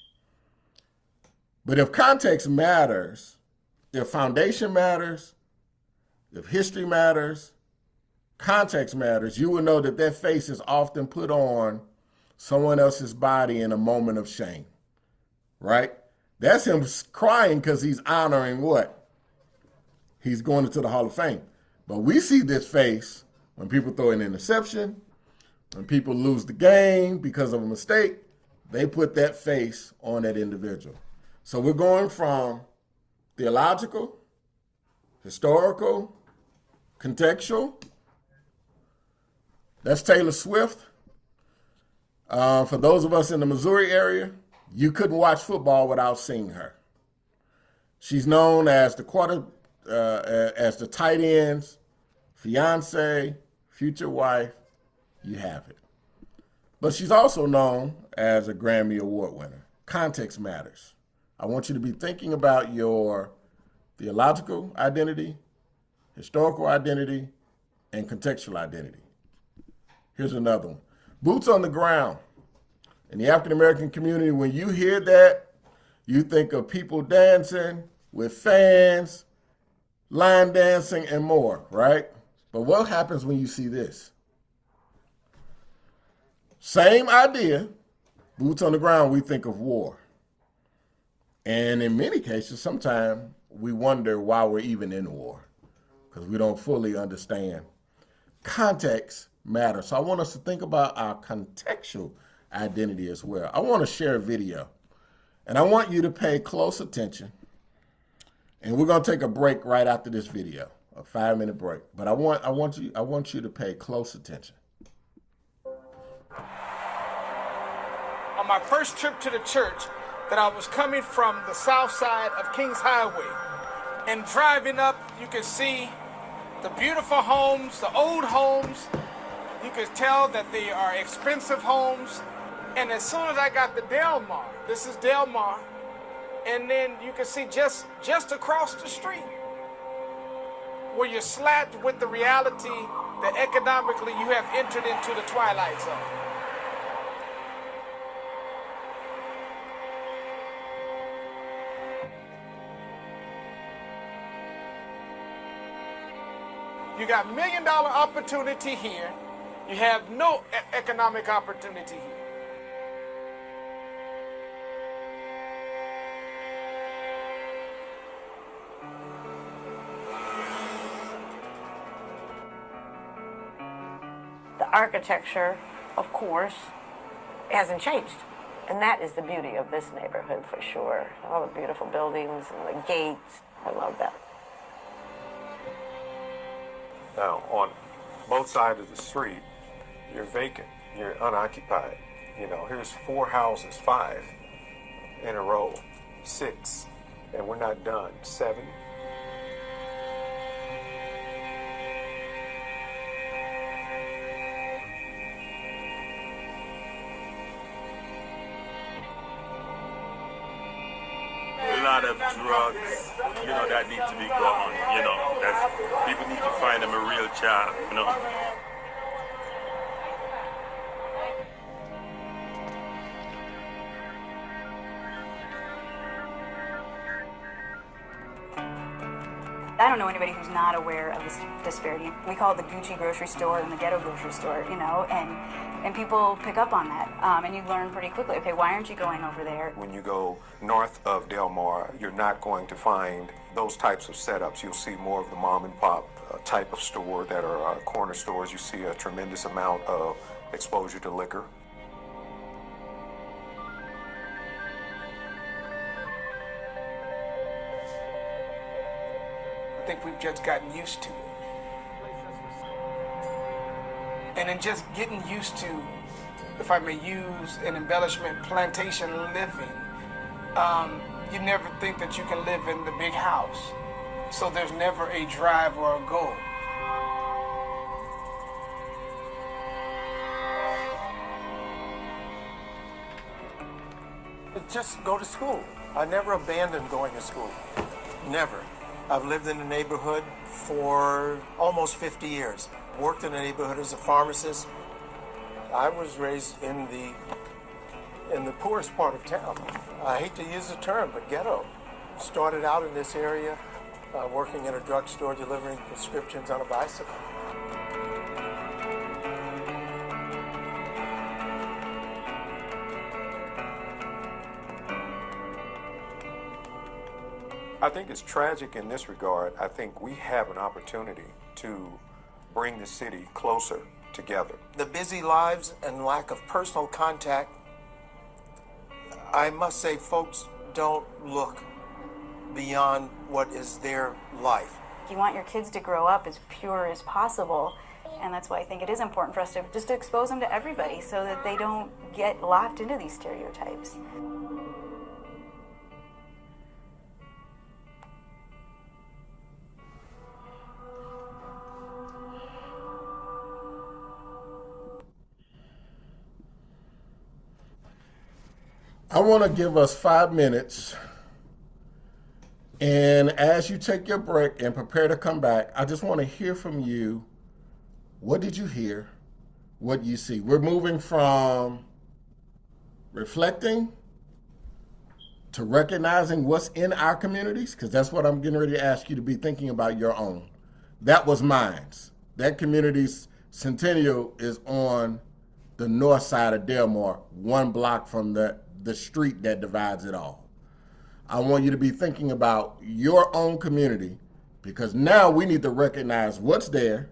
But if context matters, if foundation matters, if history matters, context matters, you will know that that face is often put on someone else's body in a moment of shame, right? That's him crying because he's honoring what? He's going into the Hall of Fame. But we see this face when people throw an interception, when people lose the game because of a mistake, they put that face on that individual. So we're going from theological, historical, contextual. That's Taylor Swift. For those of us in the Missouri area, you couldn't watch football without seeing her. She's known as the tight end's fiance, future wife. You have it. But she's also known as a Grammy Award winner. Context matters. I want you to be thinking about your theological identity, historical identity, and contextual identity. Here's another one. Boots on the ground. In the African-American community, when you hear that, you think of people dancing with fans, line dancing, and more, right? But what happens when you see this? Same idea, boots on the ground, we think of war. And in many cases, sometimes we wonder why we're even in war, because we don't fully understand. Context matters. So I want us to think about our contextual identity as well. I want to share a video, and I want you to pay close attention. And we're going to take a break right after this video, a 5-minute break. But I want you to pay close attention. On my first trip to the church, that I was coming from the south side of Kings Highway, and driving up, you can see the beautiful homes, the old homes. You can tell that they are expensive homes. And as soon as I got to Del Mar, this is Del Mar, and then you can see just across the street, where you're slapped with the reality that economically you have entered into the twilight zone. You got $1 million opportunity here. You have no economic opportunity here. The architecture, of course, hasn't changed. And that is the beauty of this neighborhood for sure. All the beautiful buildings and the gates. I love that. Now, on both sides of the street, you're vacant, you're unoccupied. You know, here's 4 houses, 5 in a row, 6, and we're not done, 7. A lot of drugs, you know, that need to be gone, you know. That's, people need to find them a real job, you know. I don't know anybody who's not aware of this disparity. We call it the Gucci grocery store and the ghetto grocery store, you know, and people pick up on that. And you learn pretty quickly, okay, why aren't you going over there? When you go north of Del Mar, you're not going to find those types of setups. You'll see more of the mom and pop type of store that are corner stores. You see a tremendous amount of exposure to liquor. I think we've just gotten used to it. And in just getting used to, if I may use an embellishment, plantation living, you never think that you can live in the big house. So there's never a drive or a goal. Just go to school. I never abandoned going to school. Never. I've lived in the neighborhood for almost 50 years. Worked in the neighborhood as a pharmacist. I was raised in the poorest part of town. I hate to use the term, but ghetto. Started out in this area, working in a drugstore, delivering prescriptions on a bicycle. I think it's tragic in this regard. I think we have an opportunity to bring the city closer together. The busy lives and lack of personal contact, I must say folks don't look beyond what is their life. You want your kids to grow up as pure as possible, and that's why I think it is important for us to just expose them to everybody so that they don't get locked into these stereotypes. I want to give us 5 minutes. And as you take your break and prepare to come back, I just want to hear from you. What did you hear? What you see? We're moving from reflecting to recognizing what's in our communities, because that's what I'm getting ready to ask you to be thinking about your own. That was mine. That community's centennial is on the north side of Del Mar, 1 block from the street that divides it all. I want you to be thinking about your own community, because now we need to recognize what's there,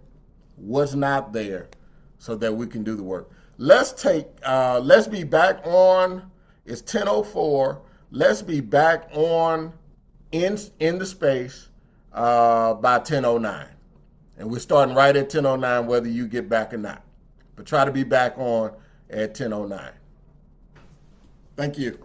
what's not there, so that we can do the work. Let's be back on, it's 10:04. Let's be back on in the space by 10:09. And we're starting right at 10:09, whether you get back or not. But try to be back on at 10:09. Thank you.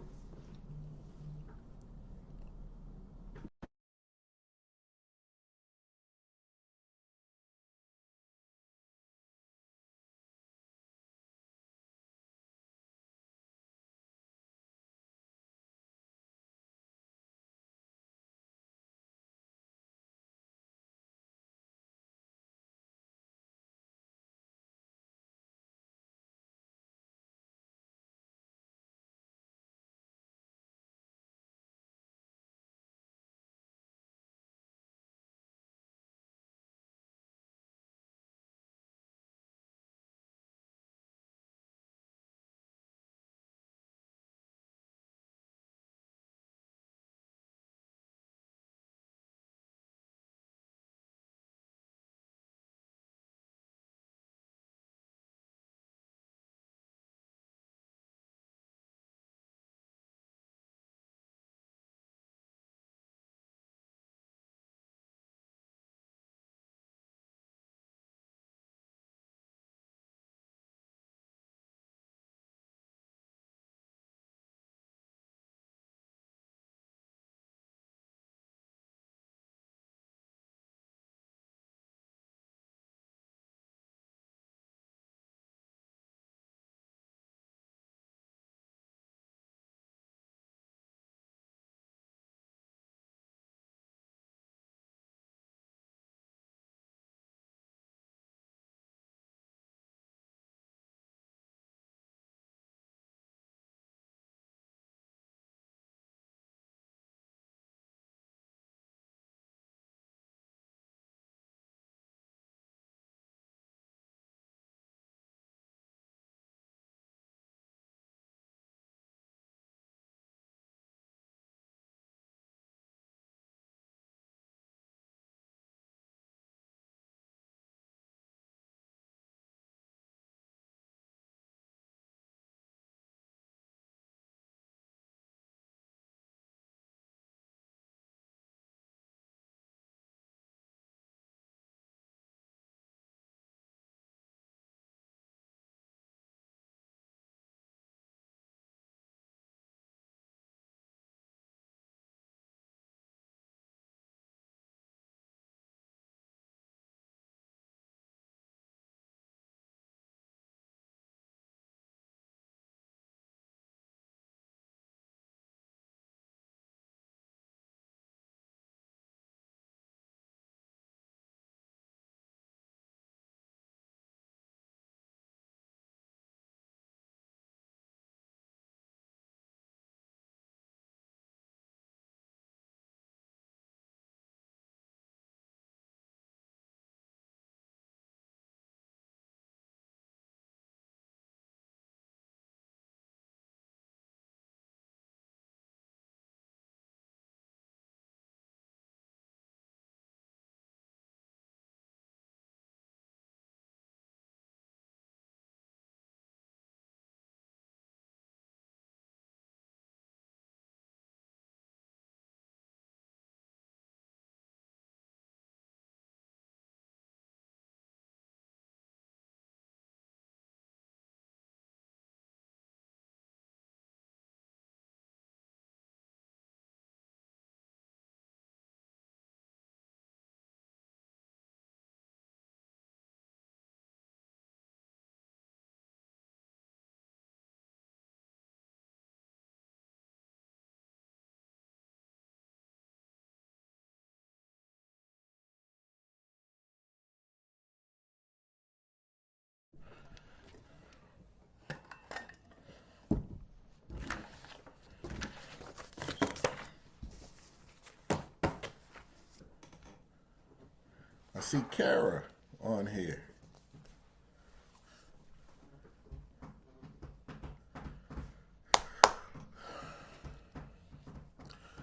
see Kara on here.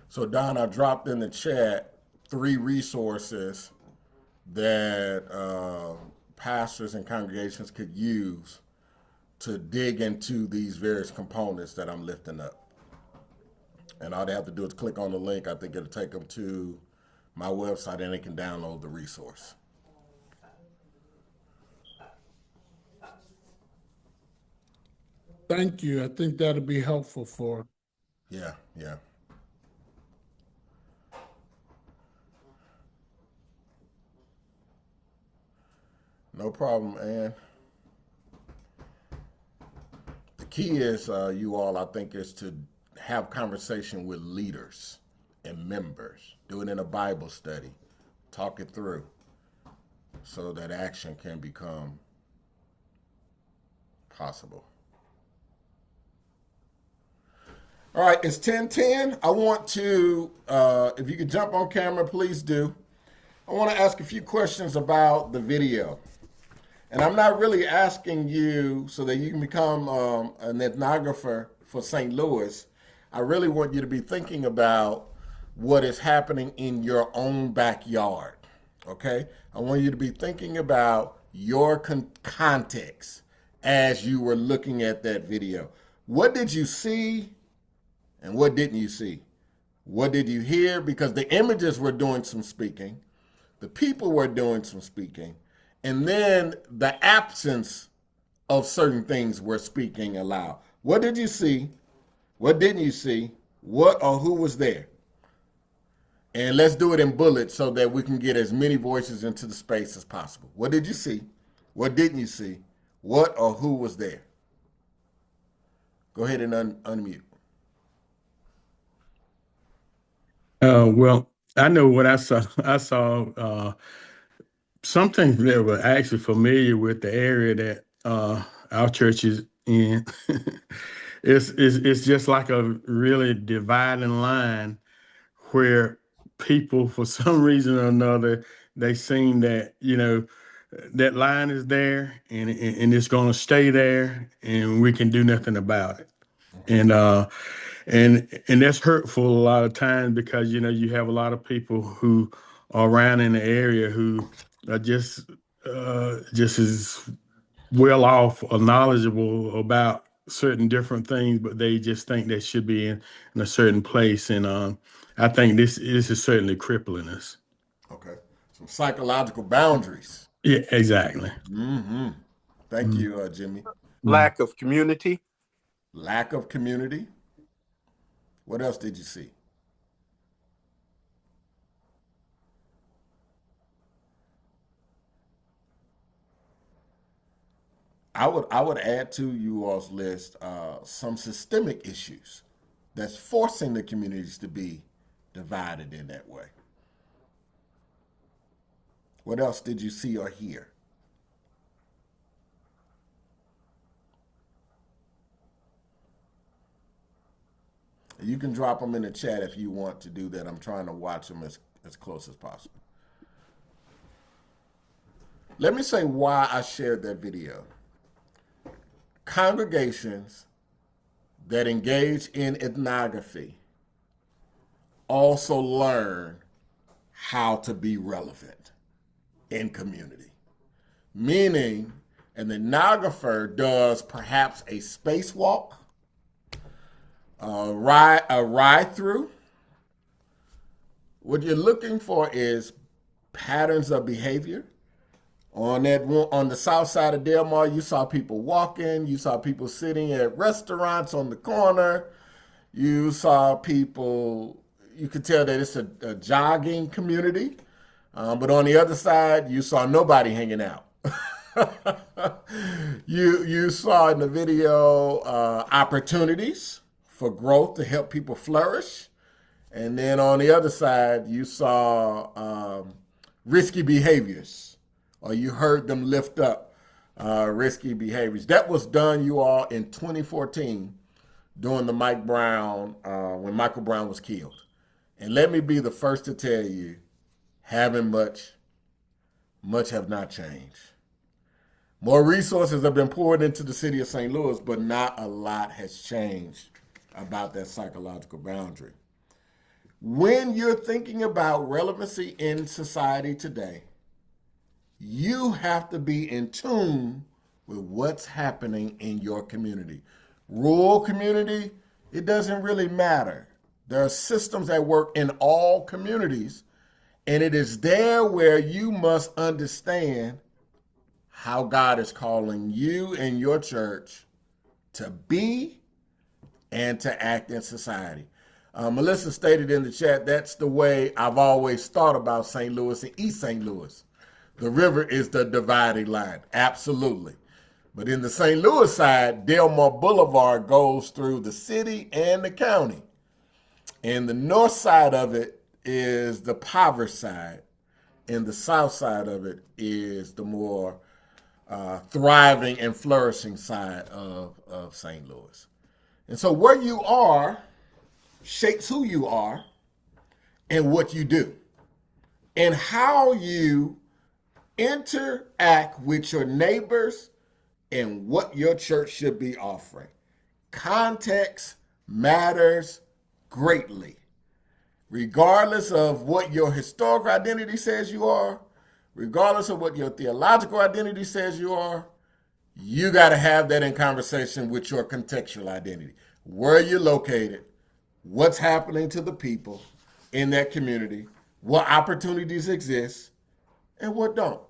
So Don, I dropped in the chat 3 resources that pastors and congregations could use to dig into these various components that I'm lifting up. And all they have to do is click on the link. I think it'll take them to my website and they can download the resource. Thank you. I think that'll be helpful for. Yeah. No problem, Ann. The key is, you all, I think, is to have conversation with leaders and members. Do it in a Bible study. Talk it through so that action can become possible. All right, it's 10:10. I want to, if you could jump on camera, please do. I want to ask a few questions about the video. And I'm not really asking you so that you can become an ethnographer for St. Louis. I really want you to be thinking about what is happening in your own backyard, okay? I want you to be thinking about your context as you were looking at that video. What did you see and what didn't you see? What did you hear? Because the images were doing some speaking. The people were doing some speaking. And then the absence of certain things were speaking aloud. What did you see? What didn't you see? What or who was there? And let's do it in bullets so that we can get as many voices into the space as possible. What did you see? What didn't you see? What or who was there? Go ahead and unmute. Well, I know what I saw. I saw something that was actually familiar with the area that our church is in. It's just like a really dividing line where people, for some reason or another, they seem that, that line is there and it's going to stay there and we can do nothing about it. And that's hurtful a lot of times because, you have a lot of people who are around in the area who are just as well off or knowledgeable about certain different things, but they just think they should be in a certain place. And I think this is certainly crippling us. Okay. Some psychological boundaries. Yeah, exactly. Thank you, Jimmy. Lack of community. Lack of community. What else did you see? I would add to you all's list some systemic issues that's forcing the communities to be divided in that way. What else did you see or hear? You can drop them in the chat if you want to do that. I'm trying to watch them as close as possible. Let me say why I shared that video. Congregations that engage in ethnography also learn how to be relevant in community. Meaning, an ethnographer does perhaps a spacewalk, a ride through. What you're looking for is patterns of behavior. On the south side of Del Mar, you saw people walking. You saw people sitting at restaurants on the corner. You saw people. You could tell that it's a jogging community. But on the other side, you saw nobody hanging out. You saw in the video opportunities for growth to help people flourish. And then on the other side, you saw risky behaviors, or you heard them lift up risky behaviors. That was done, you all, in 2014 during the when Michael Brown was killed. And let me be the first to tell you, haven't much much have not changed. More resources have been poured into the city of St. Louis, but not a lot has changed about that psychological boundary. When you're thinking about relevancy in society today, you have to be in tune with what's happening in your community. Rural community, it doesn't really matter. There are systems at work in all communities, and it is there where you must understand how God is calling you and your church to be and to act in society. Melissa stated in the chat, that's the way I've always thought about St. Louis and East St. Louis. The river is the dividing line, absolutely. But in the St. Louis side, Delmar Boulevard goes through the city and the county. And the north side of it is the impoverished side, and the south side of it is the more thriving and flourishing side of St. Louis. And so where you are shapes who you are and what you do and how you interact with your neighbors and what your church should be offering. Context matters greatly. Regardless of what your historical identity says you are, regardless of what your theological identity says you are, you got to have that in conversation with your contextual identity. Where you're located, what's happening to the people in that community, what opportunities exist, and what don't.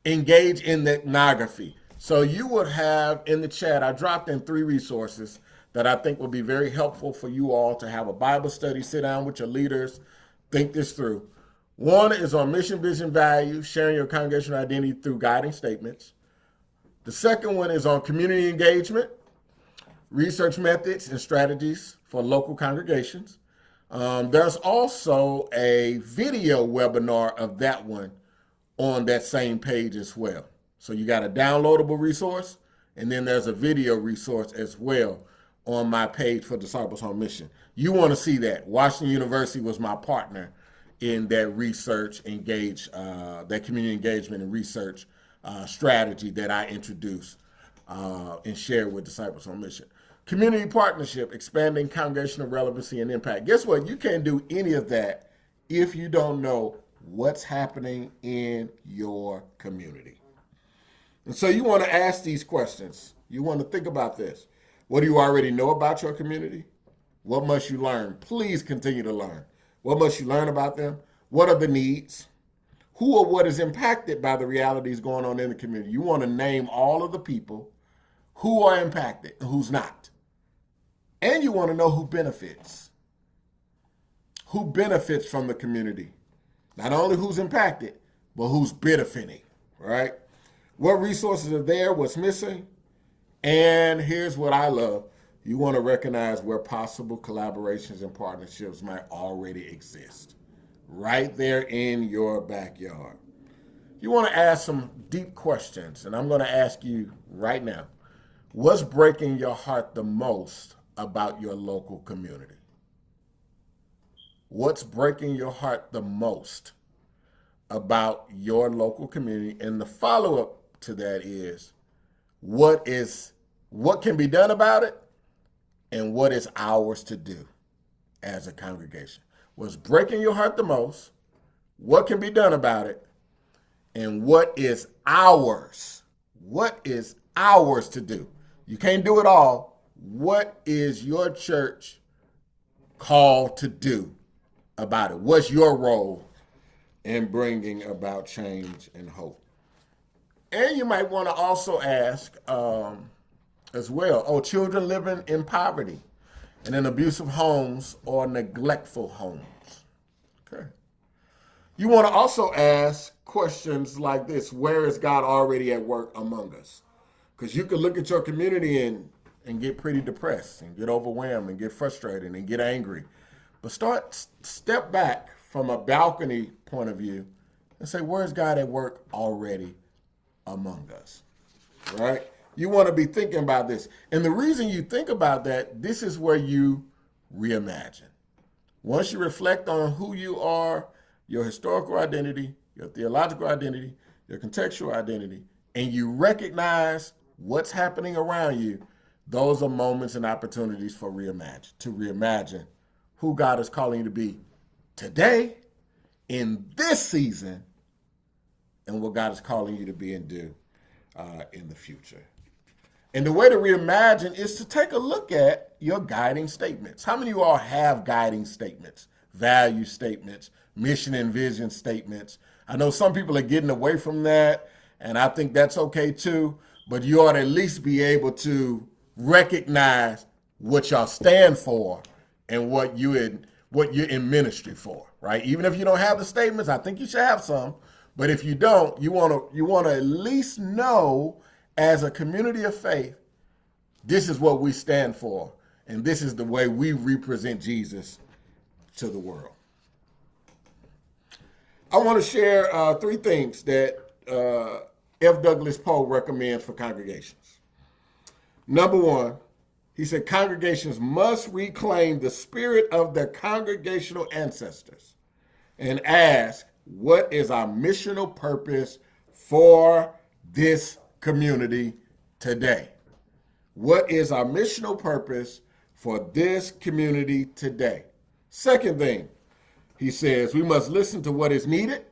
Engage in the ethnography. So you would have in the chat, I dropped in 3 resources that I think will be very helpful for you all to have a Bible study, sit down with your leaders, think this through. One is on mission, vision, values, sharing your congregational identity through guiding statements. The second one is on community engagement, research methods and strategies for local congregations. There's also a video webinar of that one on that same page as well. So you got a downloadable resource, and then there's a video resource as well on my page for Disciples on Mission. You want to see that. Washington University was my partner in that research that community engagement and research strategy that I introduced and shared with Disciples on Mission. Community partnership, expanding congregational relevancy and impact. Guess what? You can't do any of that if you don't know what's happening in your community. And so you want to ask these questions. You want to think about this. What do you already know about your community? What must you learn? Please continue to learn. What must you learn about them? What are the needs? Who or what is impacted by the realities going on in the community? You want to name all of the people who are impacted and who's not. And you want to know who benefits. Who benefits from the community? Not only who's impacted, but who's benefiting, right? What resources are there? What's missing? And here's what I love. You want to recognize where possible collaborations and partnerships might already exist. Right there in your backyard. You want to ask some deep questions, and I'm going to ask you right now, what's breaking your heart the most about your local community? What's breaking your heart the most about your local community? And the follow-up to that is, what can be done about it, and what is ours to do as a congregation? What's breaking your heart the most, what can be done about it, and what is ours? What is ours to do? You can't do it all. What is your church called to do about it? What's your role in bringing about change and hope? And you might want to also ask as well, children living in poverty and in abusive homes or neglectful homes. Okay. You want to also ask questions like this: where is God already at work among us? Because you can look at your community and get pretty depressed and get overwhelmed and get frustrated and get angry. But step back from a balcony point of view and say, where is God at work already among us? Right? You want to be thinking about this. And the reason you think about that, this is where you reimagine. Once you reflect on who you are, your historical identity, your theological identity, your contextual identity, and you recognize what's happening around you, those are moments and opportunities for reimagine who God is calling you to be today, in this season, and what God is calling you to be and do in the future. And the way to reimagine is to take a look at your guiding statements. How many of you all have guiding statements, value statements, mission and vision statements? I know some people are getting away from that, and I think that's okay too, but you ought to at least be able to recognize what y'all stand for and what you're in ministry for, right? Even if you don't have the statements, I think you should have some. But if you don't, you want to at least know, as a community of faith, this is what we stand for, and this is the way we represent Jesus to the world. I want to share 3 things that F. Douglas Poe recommends for congregations. Number 1, he said congregations must reclaim the spirit of their congregational ancestors and ask, what is our missional purpose for this community today? What is our missional purpose for this community today? Second thing, he says, we must listen to what is needed.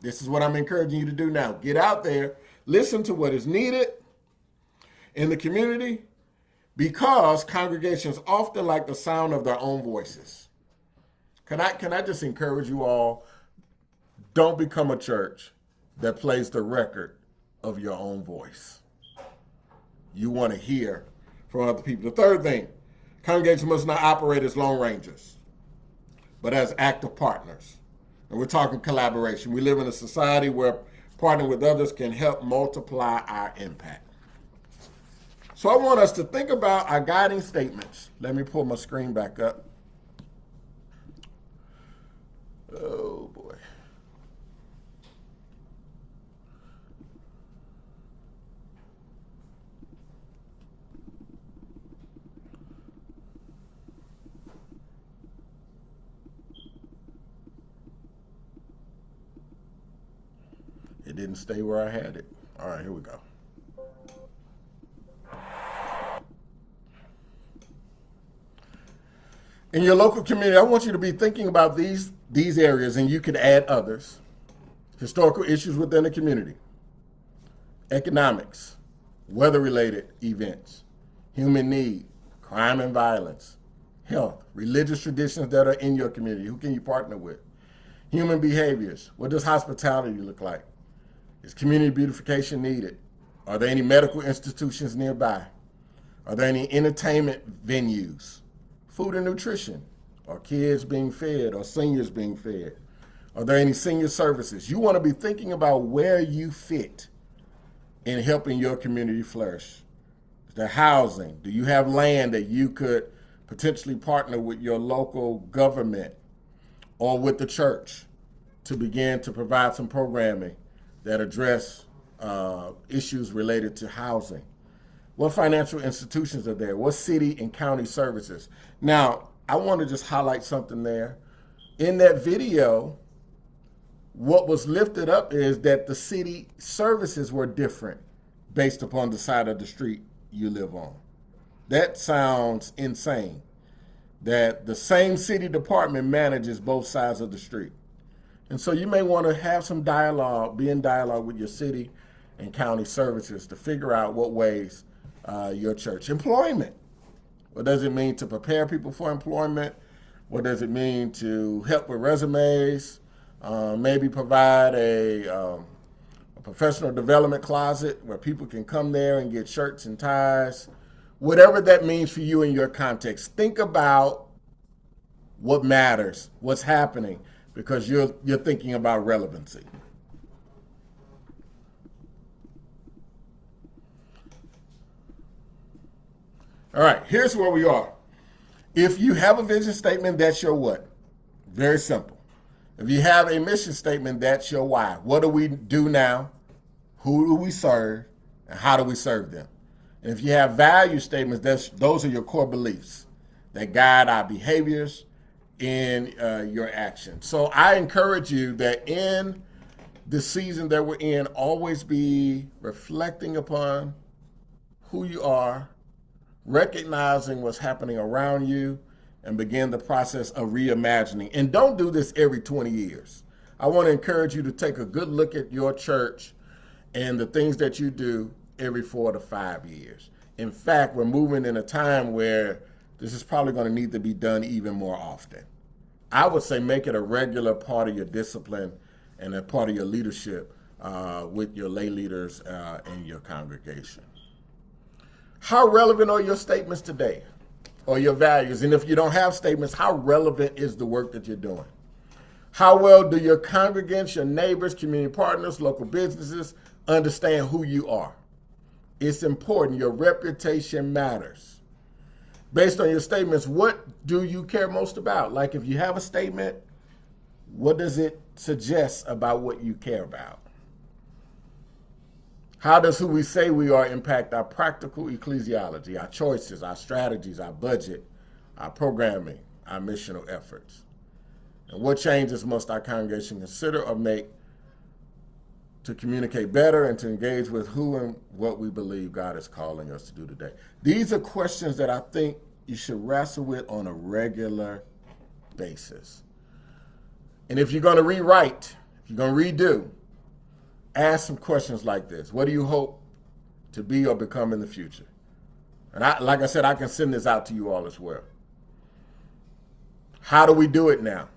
This is what I'm encouraging you to do now. Get out there, listen to what is needed in the community, because congregations often like the sound of their own voices. Can I just encourage you all, don't become a church that plays the record of your own voice. You want to hear from other people. The third thing, congregations must not operate as lone rangers, but as active partners. And we're talking collaboration. We live in a society where partnering with others can help multiply our impact. So I want us to think about our guiding statements. Let me pull my screen back up. Oh, boy. It didn't stay where I had it. All right, here we go. In your local community, I want you to be thinking about these areas, and you could add others. Historical issues within the community, economics, weather-related events, human need, crime and violence, health, religious traditions that are in your community. Who can you partner with? Human behaviors. What does hospitality look like? Is community beautification needed? Are there any medical institutions nearby? Are there any entertainment venues? Food and nutrition. Are kids being fed or seniors being fed? Are there any senior services? You want to be thinking about where you fit in helping your community flourish. Is there housing? Do you have land that you could potentially partner with your local government or with the church to begin to provide some programming that address issues related to housing? What financial institutions are there? What city and county services? Now, I want to just highlight something there. In that video, what was lifted up is that the city services were different based upon the side of the street you live on. That sounds insane, that the same city department manages both sides of the street. And so you may want to have some dialogue, be in dialogue with your city and county services to figure out what ways your church. Employment. What does it mean to prepare people for employment? What does it mean to help with resumes? Maybe provide a professional development closet where people can come there and get shirts and ties. Whatever that means for you in your context. Think about what matters, what's happening, because you're thinking about relevancy. All right, here's where we are. If you have a vision statement, that's your what? Very simple. If you have a mission statement, that's your why. What do we do now? Who do we serve? And how do we serve them? And if you have value statements, those are your core beliefs that guide our behaviors in your actions. So I encourage you that in this season that we're in, always be reflecting upon who you are, recognizing what's happening around you, and begin the process of reimagining. And don't do this every 20 years. I want to encourage you to take a good look at your church and the things that you do every 4 to 5 years. In fact, we're moving in a time where this is probably going to need to be done even more often. I would say make it a regular part of your discipline and a part of your leadership with your lay leaders in your congregation. How relevant are your statements today or your values? And if you don't have statements, how relevant is the work that you're doing? How well do your congregants, your neighbors, community partners, local businesses understand who you are? It's important. Your reputation matters. Based on your statements, what do you care most about? Like if you have a statement, what does it suggest about what you care about? How does who we say we are impact our practical ecclesiology, our choices, our strategies, our budget, our programming, our missional efforts? And what changes must our congregation consider or make to communicate better and to engage with who and what we believe God is calling us to do today? These are questions that I think you should wrestle with on a regular basis. And if you're going to rewrite, if you're going to redo, ask some questions like this. What do you hope to be or become in the future? And like I said, I can send this out to you all as well. How do we do it now?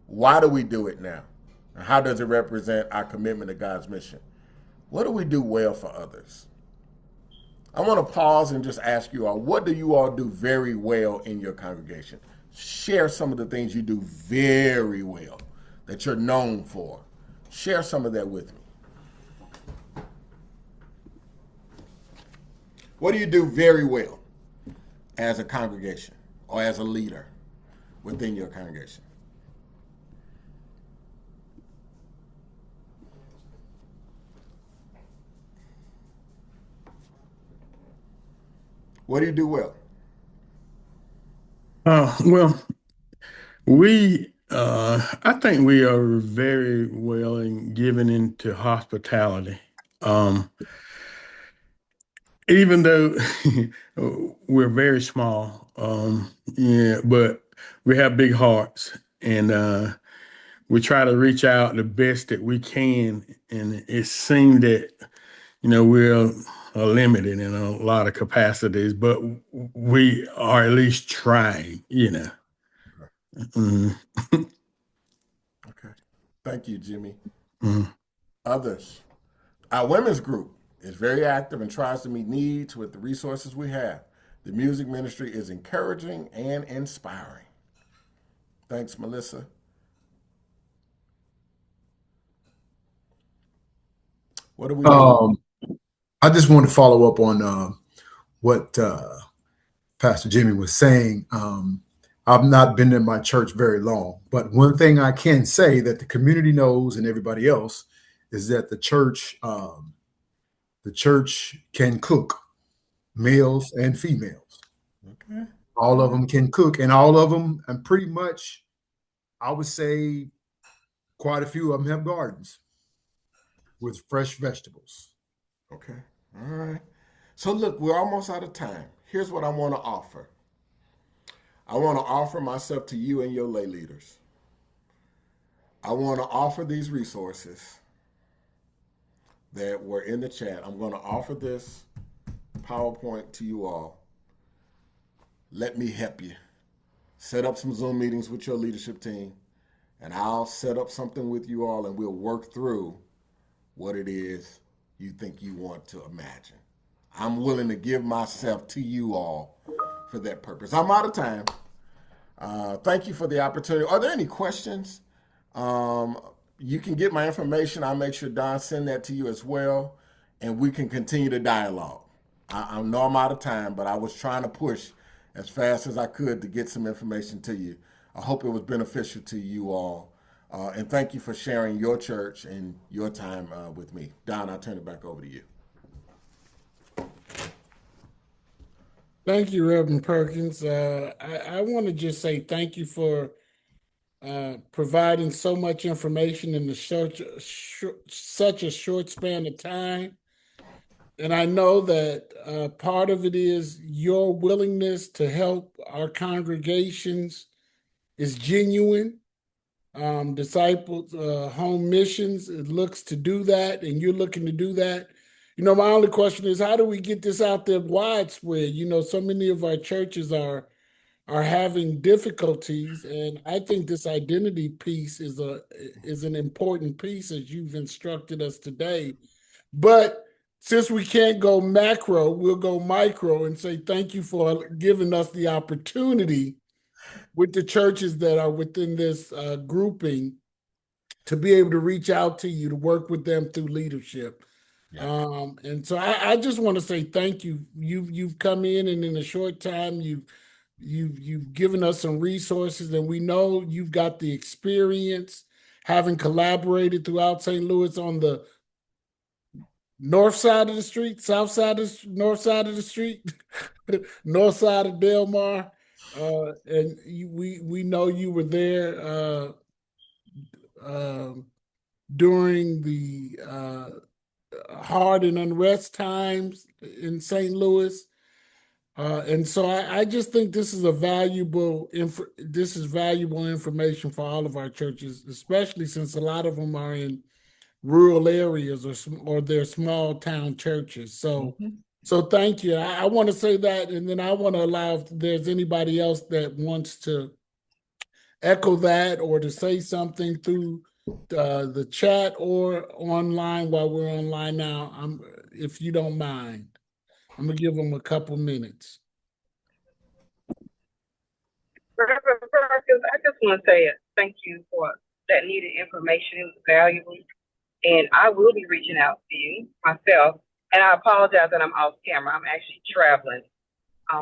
Why do we do it now? And how does it represent our commitment to God's mission? What do we do well for others? I want to pause and just ask you all, what do you all do very well in your congregation? Share some of the things you do very well that you're known for. Share some of that with me. What do you do very well as a congregation or as a leader within your congregation? What do you do well? Well, I think we are very well in giving into hospitality. Even though we're very small, but we have big hearts, and we try to reach out the best that we can. And it seemed that we're limited in a lot of capacities, but we are at least trying. Mm. Okay. Thank you, Jimmy. Mm. Others. Our women's group is very active and tries to meet needs with the resources we have. The music ministry is encouraging and inspiring. Thanks, Melissa. What do we do? I just want to follow up on what Pastor Jimmy was saying. I've not been in my church very long, but one thing I can say that the community knows and everybody else is that the church can cook, males and females. Okay. All of them can cook, and all of them, and pretty much, I would say, quite a few of them have gardens with fresh vegetables. Okay. All right. So look, we're almost out of time. Here's what I want to offer. I want to offer myself to you and your lay leaders. I want to offer these resources that were in the chat. I'm going to offer this PowerPoint to you all. Let me help you. Set up some Zoom meetings with your leadership team, and I'll set up something with you all, and we'll work through what it is you think you want to imagine. I'm willing to give myself to you all for that purpose. I'm out of time. Thank you for the opportunity. Are there any questions? You can get my information. I'll make sure Don send that to you as well, and we can continue the dialogue. I know I'm out of time, but I was trying to push as fast as I could to get some information to you. I hope it was beneficial to you all. And thank you for sharing your church and your time with me. Don, I'll turn it back over to you. Thank you, Reverend Perkins. I want to just say thank you for providing so much information in such a short span of time. And I know that part of it is your willingness to help our congregations is genuine. Disciples, home missions, it looks to do that, and you're looking to do that. My only question is, how do we get this out there widespread? So many of our churches are having difficulties, and I think this identity piece is an important piece, as you've instructed us today. But since we can't go macro, we'll go micro and say thank you for giving us the opportunity with the churches that are within this grouping to be able to reach out to you, to work with them through leadership. Yeah. And so I just want to say thank you. You've come in, and in a short time, you've given us some resources, and we know you've got the experience, having collaborated throughout St. Louis on the north side of the street, south side of north side of the street, north side of Del Mar. And we know you were there during the hard and unrest times in St. Louis. And so I just think this is valuable information for all of our churches, especially since a lot of them are in rural areas or they're small town churches. So so thank you. I want to say that, and then I want to allow if there's anybody else that wants to echo that or to say something through the chat or online while we're online now. If you don't mind, I'm gonna give them a couple minutes. Reverend Perkins, I just want to say thank you for that needed information. It was valuable. And I will be reaching out to you myself. And I apologize that I'm off camera. I'm actually traveling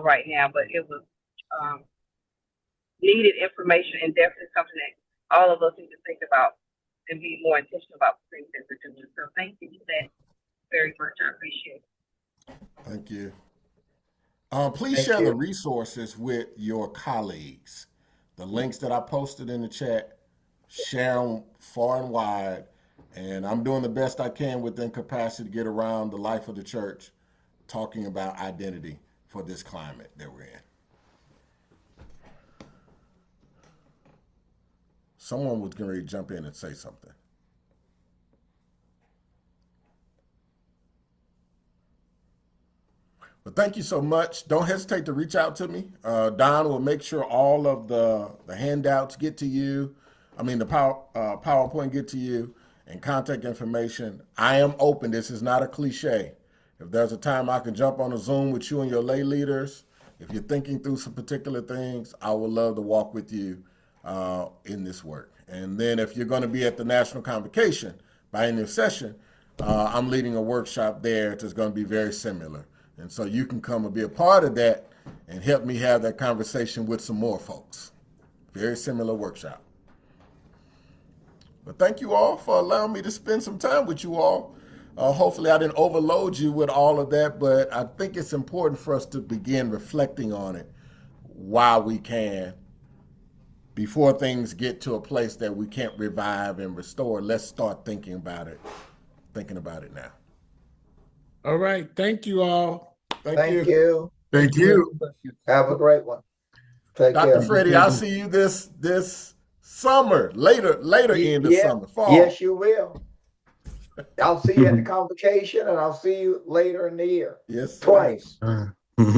right now, but it was needed information and definitely something that all of us need to think about and be more intentional about the things that we're doing. So thank you for that very much. I appreciate it. Thank you. Please share the resources with your colleagues. The links that I posted in the chat, share them far and wide. And I'm doing the best I can within capacity to get around the life of the church, talking about identity for this climate that we're in. Someone was going to jump in and say something. But thank you so much. Don't hesitate to reach out to me. Don will make sure all of the handouts get to you. I mean, the PowerPoint get to you. And contact information. I am open. This is not a cliche. If there's a time I can jump on a Zoom with you and your lay leaders, if you're thinking through some particular things, I would love to walk with you in this work. And then if you're going to be at the National Convocation by end of session, I'm leading a workshop there that's going to be very similar. And so you can come and be a part of that and help me have that conversation with some more folks. Very similar workshop. But thank you all for allowing me to spend some time with you all. Hopefully I didn't overload you with all of that, but I think it's important for us to begin reflecting on it while we can, before things get to a place that we can't revive and restore. Let's start thinking about it now. All right. Thank you all. Thank you. Thank you. Have a great one. Take Dr. care. Freddie, I'll see you this summer, later end of summer, fall. Yes, you will. I'll see you at the convocation, and I'll see you later in the year. Yes, sir. Twice.